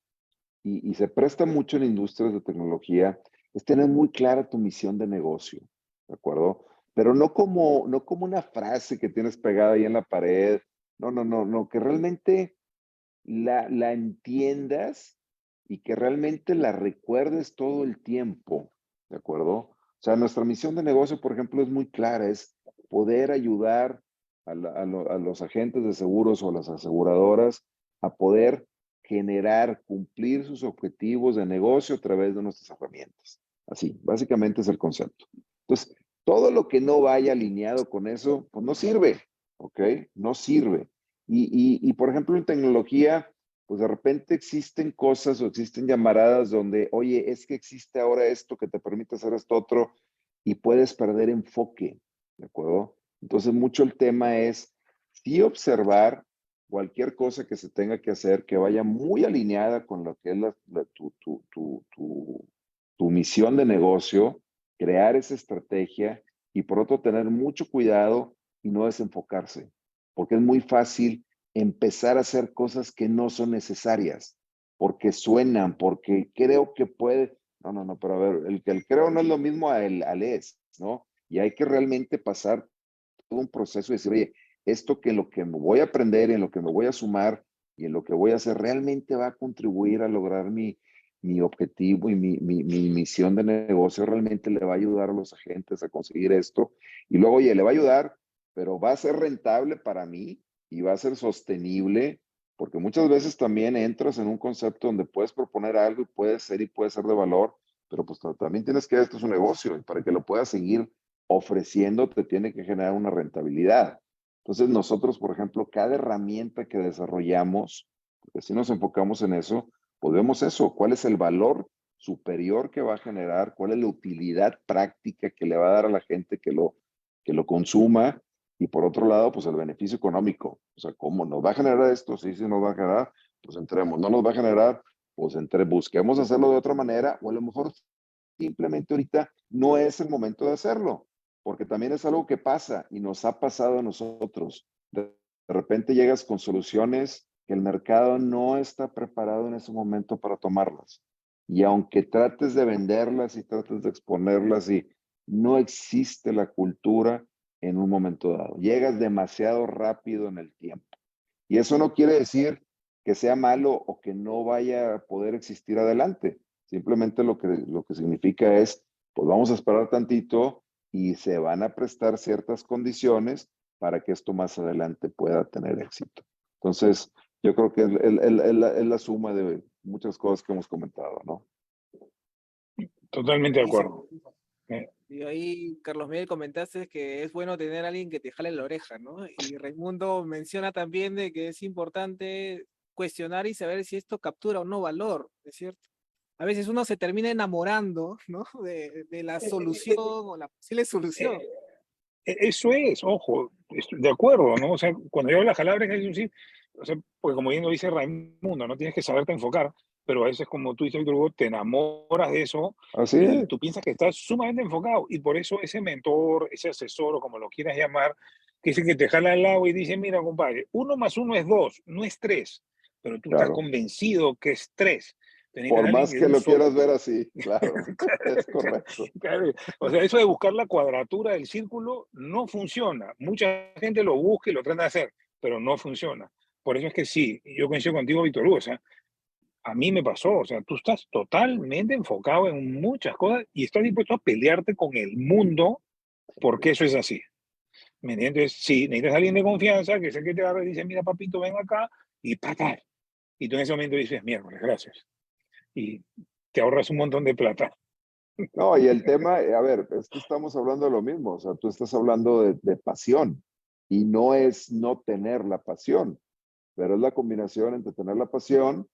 y se presta mucho en industrias de tecnología, es tener muy clara tu misión de negocio, ¿de acuerdo? Pero no como una frase que tienes pegada ahí en la pared, no, que realmente la entiendas y que realmente la recuerdes todo el tiempo, ¿de acuerdo? O sea, nuestra misión de negocio, por ejemplo, es muy clara, es poder ayudar a los agentes de seguros o a las aseguradoras a poder generar, cumplir sus objetivos de negocio a través de nuestras herramientas. Así, básicamente es el concepto. Entonces, todo lo que no vaya alineado con eso, pues no sirve, ¿ok? No sirve. Por ejemplo, en tecnología, pues de repente existen cosas o existen llamaradas donde, oye, es que existe ahora esto que te permite hacer esto otro y puedes perder enfoque, ¿de acuerdo? Entonces, mucho el tema es sí observar cualquier cosa que se tenga que hacer que vaya muy alineada con lo que es tu misión de negocio, crear esa estrategia y por otro tener mucho cuidado y no desenfocarse porque es muy fácil empezar a hacer cosas que no son necesarias, porque suenan, porque creo que puede. No, pero a ver, el creo no es lo mismo al es, ¿no? Y hay que realmente pasar todo un proceso y decir, oye, esto que lo que me voy a aprender, en lo que me voy a sumar y en lo que voy a hacer, realmente va a contribuir a lograr mi objetivo y mi misión de negocio, realmente le va a ayudar a los agentes a conseguir esto. Y luego, oye, le va a ayudar, pero va a ser rentable para mí y va a ser sostenible, porque muchas veces también entras en un concepto donde puedes proponer algo y puede ser de valor, pero pues también tienes que ver esto es un negocio y para que lo puedas seguir ofreciendo te tiene que generar una rentabilidad. Entonces nosotros, por ejemplo, cada herramienta que desarrollamos, porque si nos enfocamos en eso, pues vemos eso, cuál es el valor superior que va a generar, cuál es la utilidad práctica que le va a dar a la gente que lo consuma y por otro lado, pues el beneficio económico. O sea, ¿cómo nos va a generar esto? Sí, sí nos va a generar, pues entremos. No nos va a generar, pues busquemos hacerlo de otra manera o a lo mejor simplemente ahorita no es el momento de hacerlo, porque también es algo que pasa y nos ha pasado a nosotros. De repente llegas con soluciones que el mercado no está preparado en ese momento para tomarlas. Y aunque trates de venderlas y trates de exponerlas y no existe la cultura en un momento dado. Llegas demasiado rápido en el tiempo. Y eso no quiere decir que sea malo o que no vaya a poder existir adelante. Simplemente lo que significa es, pues vamos a esperar tantito y se van a prestar ciertas condiciones para que esto más adelante pueda tener éxito. Entonces, yo creo que es la suma de muchas cosas que hemos comentado, ¿no? Totalmente de Y, acuerdo. y ahí, Carlos Miguel, comentaste que es bueno tener a alguien que te jale la oreja, ¿no? Y Raimundo menciona también de que es importante cuestionar y saber si esto captura o no valor, ¿es cierto? A veces uno se termina enamorando, ¿no? De la solución o la posible solución. Eso es, ojo, estoy de acuerdo, ¿no? O sea, cuando yo hablo de las palabras, es decir, o sea, porque como bien lo dice Raimundo, no tienes que saberte enfocar, pero a veces, como tú dices, Víctor Hugo, te enamoras de eso Así y es, tú piensas que estás sumamente enfocado, y por eso ese mentor, ese asesor, o como lo quieras llamar, que es el que te jala al lado y dice, mira, compadre, 1 más 1 es 2, no es 3, pero tú estás claro. convencido que es 3. Te necesitas Por a alguien más que dé que un lo sol. quieras ver así, claro, es correcto. Claro, o sea, eso de buscar la cuadratura del círculo no funciona. Mucha gente lo busca y lo trata de hacer, pero no funciona. Por eso es que sí, yo coincido contigo, Víctor Hugo, o sea, a mí me pasó, o sea, tú estás totalmente enfocado en muchas cosas y estás dispuesto a pelearte con el mundo porque eso es así. ¿Me entiendes? Sí, necesitas a alguien de confianza que es el que te agarra y dice, mira, papito, ven acá y patar. Y tú en ese momento dices, miércoles, gracias. Y te ahorras un montón de plata. No, y el tema, a ver, es que estamos hablando de lo mismo, o sea, tú estás hablando de pasión y no es no tener la pasión, pero es la combinación entre tener la pasión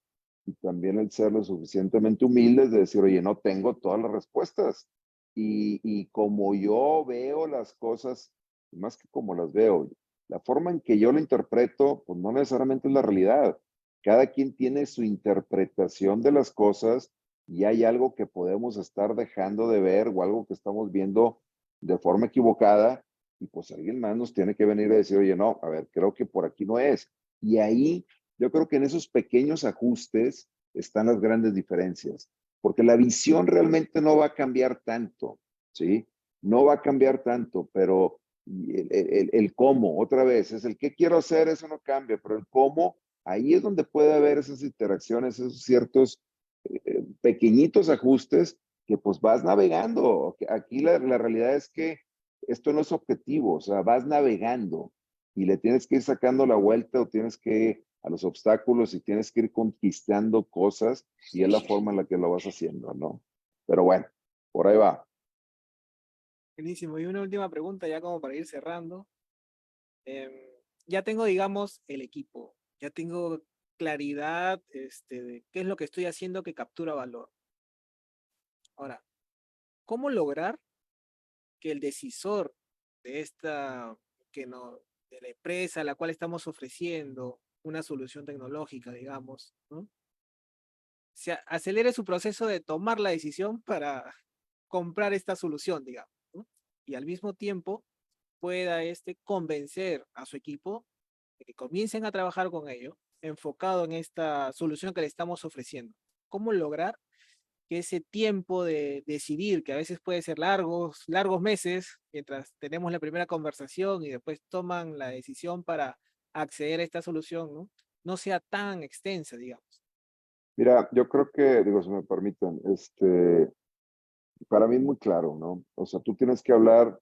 y también el ser lo suficientemente humildes de decir, oye, no tengo todas las respuestas. Y como yo veo las cosas, más que como las veo, la forma en que yo lo interpreto, pues no necesariamente es la realidad. Cada quien tiene su interpretación de las cosas y hay algo que podemos estar dejando de ver o algo que estamos viendo de forma equivocada y pues alguien más nos tiene que venir a decir, oye, no, a ver, creo que por aquí no es. Y ahí yo creo que en esos pequeños ajustes están las grandes diferencias, porque la visión realmente no va a cambiar tanto, ¿sí? No va a cambiar tanto, pero el cómo, otra vez, es el qué quiero hacer, eso no cambia, pero el cómo, ahí es donde puede haber esas interacciones, esos ciertos pequeñitos ajustes que pues vas navegando. Aquí la realidad es que esto no es objetivo, o sea, vas navegando y le tienes que ir sacando la vuelta o tienes que a los obstáculos y tienes que ir conquistando cosas y es la forma en la que lo vas haciendo, ¿no? Pero bueno, por ahí va. Buenísimo. Y una última pregunta, ya como para ir cerrando. Em, ya tengo, digamos, el equipo, ya tengo claridad de qué es lo que estoy haciendo que captura valor. Ahora, ¿cómo lograr que el decisor de esta, que no, de la empresa a la cual estamos ofreciendo una solución tecnológica, digamos, ¿no? Se acelere su proceso de tomar la decisión para comprar esta solución, digamos, ¿no? Y al mismo tiempo pueda convencer a su equipo de que comiencen a trabajar con ello, enfocado en esta solución que le estamos ofreciendo? ¿Cómo lograr que ese tiempo de decidir, que a veces puede ser largos meses, mientras tenemos la primera conversación y después toman la decisión para acceder a esta solución, ¿no? No sea tan extensa, digamos? Mira, yo creo que, digo, si me permiten, para mí es muy claro, ¿no? O sea, tú tienes que hablar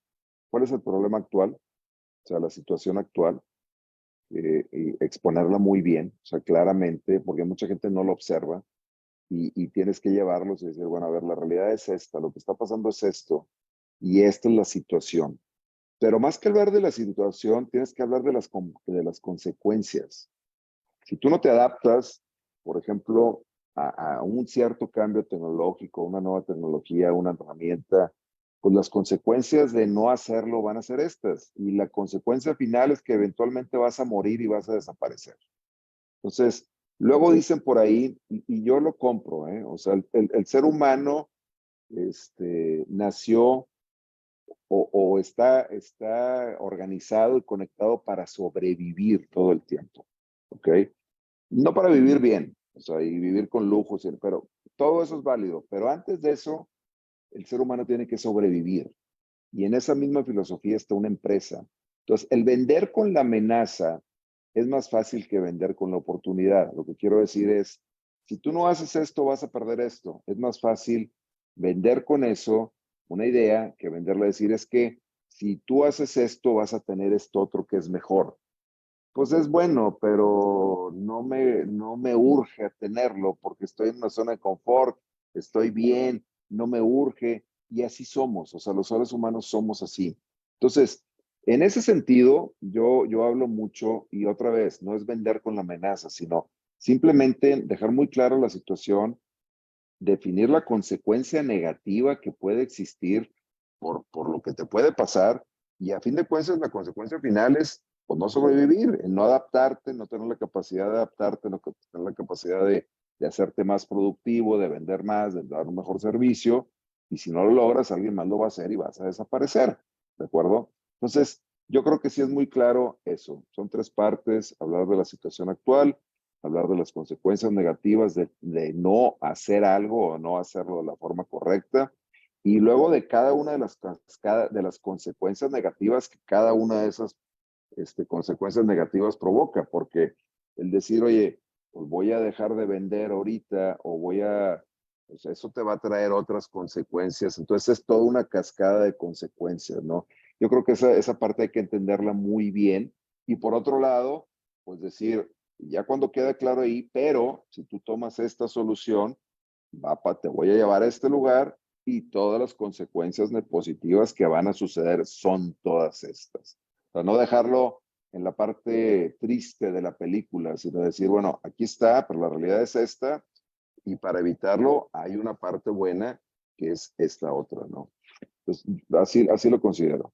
cuál es el problema actual, o sea, la situación actual, y exponerla muy bien, o sea, claramente, porque mucha gente no lo observa y tienes que llevarlos y decir, bueno, a ver, la realidad es esta, lo que está pasando es esto y esta es la situación. Pero más que hablar de la situación, tienes que hablar de las consecuencias. Si tú no te adaptas, por ejemplo, a un cierto cambio tecnológico, una nueva tecnología, una herramienta, pues las consecuencias de no hacerlo van a ser estas. Y la consecuencia final es que eventualmente vas a morir y vas a desaparecer. Entonces, luego dicen por ahí, y yo lo compro, ¿eh? O sea, el ser humano nació o está organizado y conectado para sobrevivir todo el tiempo, ¿ok? No para vivir bien, o sea, y vivir con lujos, pero todo eso es válido. Pero antes de eso, el ser humano tiene que sobrevivir. Y en esa misma filosofía está una empresa. Entonces, el vender con la amenaza es más fácil que vender con la oportunidad. Lo que quiero decir es, si tú no haces esto, vas a perder esto. Es más fácil vender con eso una idea que venderle a decir es que si tú haces esto, vas a tener esto otro que es mejor. Pues es bueno, pero no me urge a tenerlo porque estoy en una zona de confort, estoy bien, no me urge y así somos, o sea, los seres humanos somos así. Entonces, en ese sentido, yo hablo mucho y otra vez, no es vender con la amenaza, sino simplemente dejar muy claro la situación, definir la consecuencia negativa que puede existir por lo que te puede pasar, y a fin de cuentas la consecuencia final es pues, no sobrevivir, no adaptarte, no tener la capacidad de adaptarte, no tener la capacidad de hacerte más productivo, de vender más, de dar un mejor servicio, y si no lo logras, alguien más lo va a hacer y vas a desaparecer, ¿de acuerdo? Entonces, yo creo que sí es muy claro eso. Son tres partes: hablar de la situación actual, hablar de las consecuencias negativas de no hacer algo o no hacerlo de la forma correcta, y luego de cada una de las consecuencias negativas que cada una de esas consecuencias negativas provoca, porque el decir, oye, pues voy a dejar de vender ahorita o pues eso te va a traer otras consecuencias. Entonces es toda una cascada de consecuencias, ¿no? Yo creo que esa parte hay que entenderla muy bien. Y por otro lado, pues decir, ya cuando queda claro ahí, pero si tú tomas esta solución, te voy a llevar a este lugar y todas las consecuencias positivas que van a suceder son todas estas. O sea, no dejarlo en la parte triste de la película, sino decir, bueno, aquí está, pero la realidad es esta, y para evitarlo hay una parte buena que es esta otra, ¿no? Entonces, así lo considero.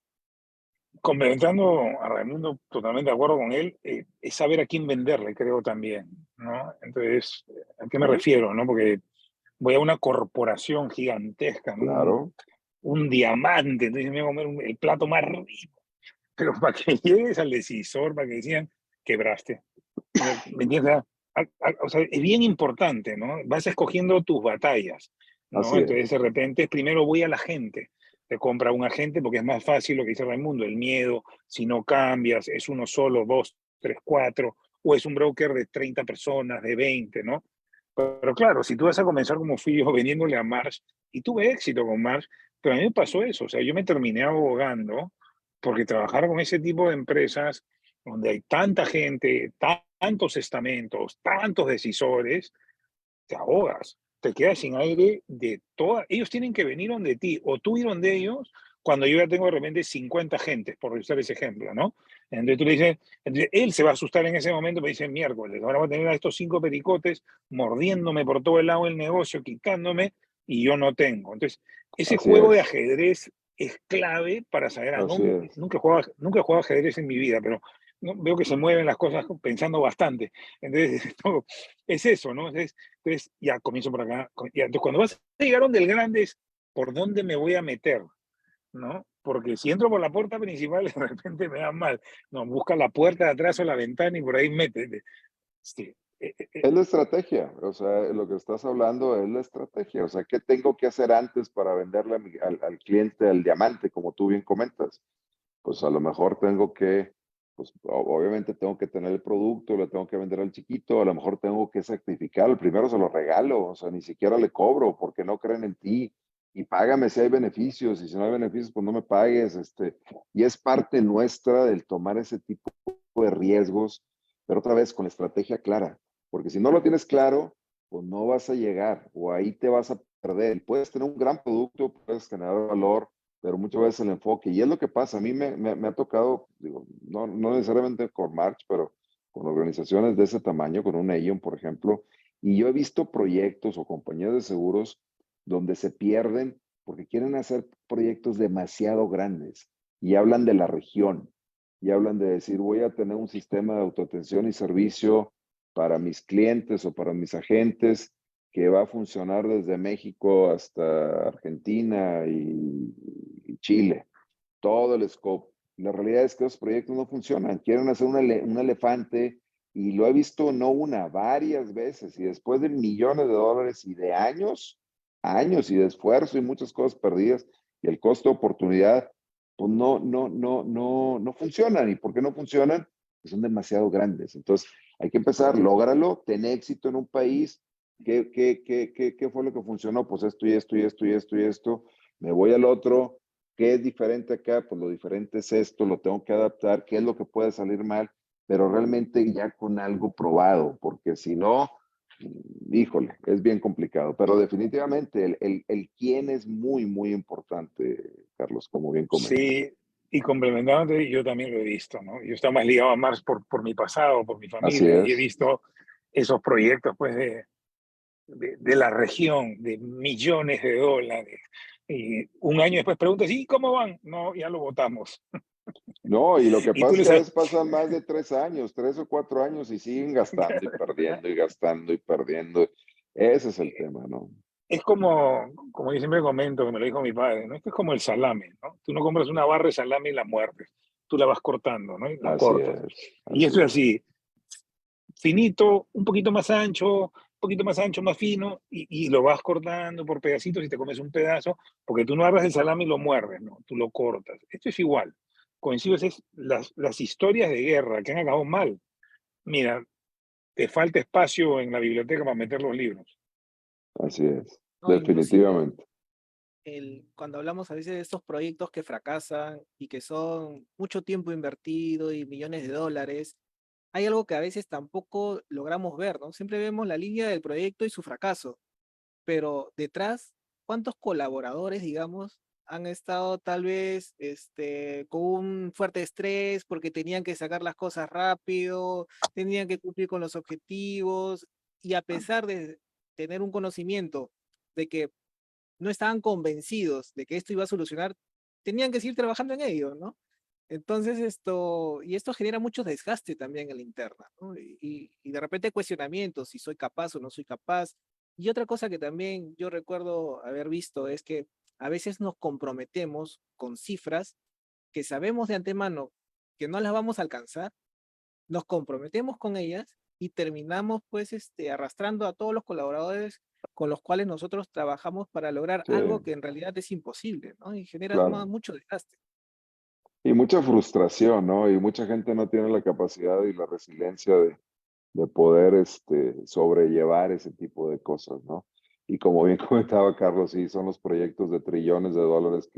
Complementando a Raimundo, totalmente de acuerdo con él, es saber a quién venderle, creo también, ¿no? Entonces, ¿a qué me refiero, no? Porque voy a una corporación gigantesca, ¿no? Claro. Un diamante, entonces me voy a comer el plato más rico, pero para que llegues al decisor, para que decían, quebraste. ¿Me entiendes? O sea, es bien importante, ¿no? Vas escogiendo tus batallas, ¿no? Así Entonces, es. de repente, primero voy a la gente. Te compra un agente porque es más fácil lo que dice Raimundo, el miedo, si no cambias, es uno solo, dos, tres, cuatro, o es un broker de 30 personas, de 20, ¿no? Pero claro, si tú vas a comenzar como fui yo vendiéndole a Marsh, y tuve éxito con Marsh, pero a mí me pasó eso, o sea, yo me terminé abogando porque trabajar con ese tipo de empresas donde hay tanta gente, tantos estamentos, tantos decisores, te ahogas, te quedas sin aire de todas. Ellos tienen que venir donde ti, o tú ir donde ellos, cuando yo ya tengo de repente 50 gentes, por usar ese ejemplo, ¿no? Entonces tú le dices, entonces él se va a asustar en ese momento, me dice, miércoles, ahora voy a tener a estos 5 pericotes mordiéndome por todo el lado del negocio, quitándome, y yo no tengo. Entonces, ese Así juego de es. ajedrez es clave para saber, Así es. nunca he jugado ajedrez en mi vida, pero veo que se mueven las cosas pensando bastante. Entonces, es eso, ¿no? Entonces, ya comienzo por acá. Ya, entonces, cuando vas a llegar donde el grande es, ¿por dónde me voy a meter? ¿No? Porque si entro por la puerta principal, de repente me da mal. No, busca la puerta de atrás o la ventana y por ahí métete. Sí. Es la estrategia, o sea, lo que estás hablando es la estrategia, o sea, ¿qué tengo que hacer antes para venderle al cliente al diamante, como tú bien comentas? Pues a lo mejor tengo que, pues obviamente tengo que tener el producto, le tengo que vender al chiquito, a lo mejor tengo que sacrificar, primero se lo regalo, o sea, ni siquiera le cobro porque no creen en ti, y págame si hay beneficios, y si no hay beneficios, pues no me pagues, y es parte nuestra del tomar ese tipo de riesgos, pero otra vez con la estrategia clara, porque si no lo tienes claro, pues no vas a llegar, o ahí te vas a perder. Puedes tener un gran producto, puedes generar valor, pero muchas veces el enfoque, y es lo que pasa, a mí me ha tocado, digo, no necesariamente con March, pero con organizaciones de ese tamaño, con un Aon, por ejemplo, y yo he visto proyectos o compañías de seguros donde se pierden porque quieren hacer proyectos demasiado grandes y hablan de la región, y hablan de decir, voy a tener un sistema de autoatención y servicio para mis clientes o para mis agentes, que va a funcionar desde México hasta Argentina y Chile, todo el scope. La realidad es que los proyectos no funcionan, quieren hacer un elefante, y lo he visto no una, varias veces, y después de millones de dólares y de años y de esfuerzo y muchas cosas perdidas, y el costo de oportunidad, pues no funcionan. ¿Y por qué no funcionan? Pues son demasiado grandes. Entonces, hay que empezar, lógralo, ten éxito en un país. ¿Qué fue lo que funcionó? Pues esto y esto y esto y esto y esto. Me voy al otro. ¿Qué es diferente acá? Pues lo diferente es esto, lo tengo que adaptar. ¿Qué es lo que puede salir mal? Pero realmente ya con algo probado, porque si no, híjole, es bien complicado. Pero definitivamente el quién es muy, muy importante, Carlos, como bien comentas. Sí, y complementándote, yo también lo he visto, ¿no? Yo estaba más ligado a Mars por mi pasado, por mi Así familia, y he es. visto esos proyectos pues de la región, de millones de dólares. Y un año después preguntas, ¿y cómo van? No, ya lo votamos. No, y lo que Y pasa tú es le que a sabes, veces pasan más de 3 años, 3 o 4 años, y siguen gastando y perdiendo y gastando y perdiendo. Ese es el tema, ¿no? es como yo siempre comento, que me lo dijo mi padre, ¿no? Esto es como el salame, ¿no? Tú no compras una barra de salame y la muerdes, tú la vas cortando, ¿no? Y la Así cortas. es, Y así eso es es. así, finito, un poquito más ancho, un poquito más ancho, más fino, y lo vas cortando por pedacitos y te comes un pedazo, porque tú no agarras el salame y lo muerdes, ¿no? Tú lo cortas. Esto es igual. Coincido, es las historias de guerra que han acabado mal. Mira, te falta espacio en la biblioteca para meter los libros. Así es, No, inclusive definitivamente. cuando hablamos a veces de estos proyectos que fracasan y que son mucho tiempo invertido y millones de dólares, hay algo que a veces tampoco logramos ver, ¿no? Siempre vemos la línea del proyecto y su fracaso, pero detrás, ¿cuántos colaboradores, digamos, han estado tal vez con un fuerte estrés porque tenían que sacar las cosas rápido, tenían que cumplir con los objetivos y a pesar de tener un conocimiento de que no estaban convencidos de que esto iba a solucionar, tenían que seguir trabajando en ello, ¿no? Entonces y esto genera mucho desgaste también en la interna, ¿no? Y de repente cuestionamientos, si soy capaz o no soy capaz. Y otra cosa que también yo recuerdo haber visto es que a veces nos comprometemos con cifras que sabemos de antemano que no las vamos a alcanzar, nos comprometemos con ellas y terminamos pues arrastrando a todos los colaboradores con los cuales nosotros trabajamos para lograr Sí, algo que en realidad es imposible, ¿no? Y genera claro. mucho desgaste. Y mucha frustración, ¿no? Y mucha gente no tiene la capacidad y la resiliencia de poder sobrellevar ese tipo de cosas, ¿no? Y como bien comentaba Carlos, sí, son los proyectos de trillones de dólares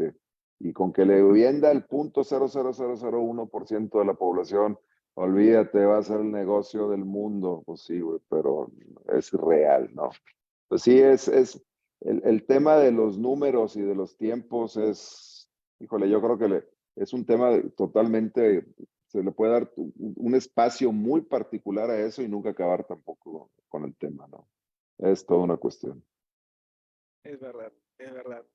y con que le venda el 0.00001% de la población, olvídate, va a ser el negocio del mundo, pues sí, güey, pero es real, ¿no? Pues sí, es el tema de los números y de los tiempos híjole, yo creo que es un tema totalmente, se le puede dar un espacio muy particular a eso y nunca acabar tampoco con el tema, ¿no? Es toda una cuestión. Es verdad, es verdad.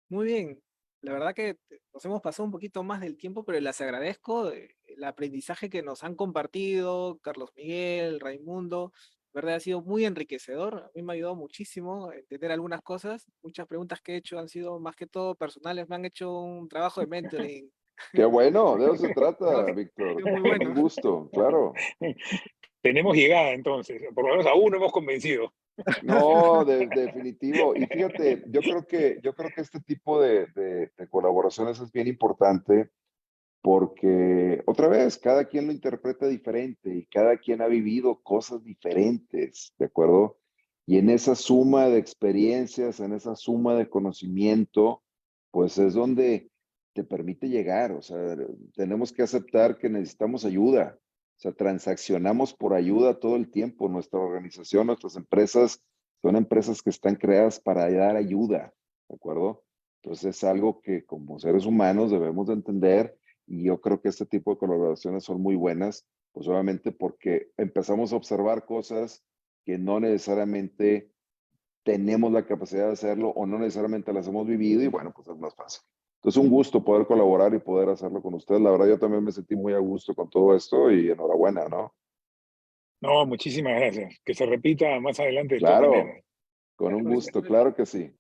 Muy bien. La verdad que nos hemos pasado un poquito más del tiempo, pero les agradezco el aprendizaje que nos han compartido, Carlos Miguel, Raimundo. ¿Verdad? Ha sido muy enriquecedor. A mí me ha ayudado muchísimo a entender algunas cosas. Muchas preguntas que he hecho han sido más que todo personales. Me han hecho un trabajo de mentoring. Qué bueno, de eso se No, trata, que Víctor. es muy Con un bueno. gusto, claro. Tenemos llegada entonces, por lo menos a uno hemos convencido. No, definitivo. Y fíjate, yo creo que este tipo de colaboraciones es bien importante porque, otra vez, cada quien lo interpreta diferente y cada quien ha vivido cosas diferentes, ¿de acuerdo? Y en esa suma de experiencias, en esa suma de conocimiento, pues es donde te permite llegar. O sea, tenemos que aceptar que necesitamos ayuda. O sea, transaccionamos por ayuda todo el tiempo. Nuestra organización, nuestras empresas, son empresas que están creadas para dar ayuda, ¿de acuerdo? Entonces es algo que como seres humanos debemos de entender y yo creo que este tipo de colaboraciones son muy buenas, pues obviamente porque empezamos a observar cosas que no necesariamente tenemos la capacidad de hacerlo o no necesariamente las hemos vivido y bueno, pues es más fácil. Entonces, un gusto poder colaborar y poder hacerlo con ustedes. La verdad, yo también me sentí muy a gusto con todo esto y enhorabuena, ¿no? No, muchísimas gracias. Que se repita más adelante de todas Claro, maneras. con un Por gusto, supuesto. claro que sí.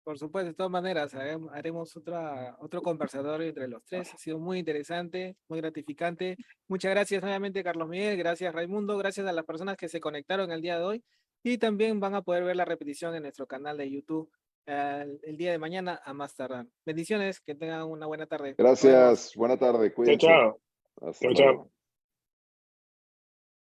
Por supuesto, de todas maneras, haremos otro conversatorio entre los tres. Ha sido muy interesante, muy gratificante. Muchas gracias nuevamente, Carlos Miguel. Gracias, Raimundo. Gracias a las personas que se conectaron el día de hoy. Y también van a poder ver la repetición en nuestro canal de YouTube el día de mañana a más tardar. Bendiciones, que tengan una buena tarde. Nos vemos. Gracias, buena tarde, Chao, cuídense. chao. Hasta Chao, chao. luego.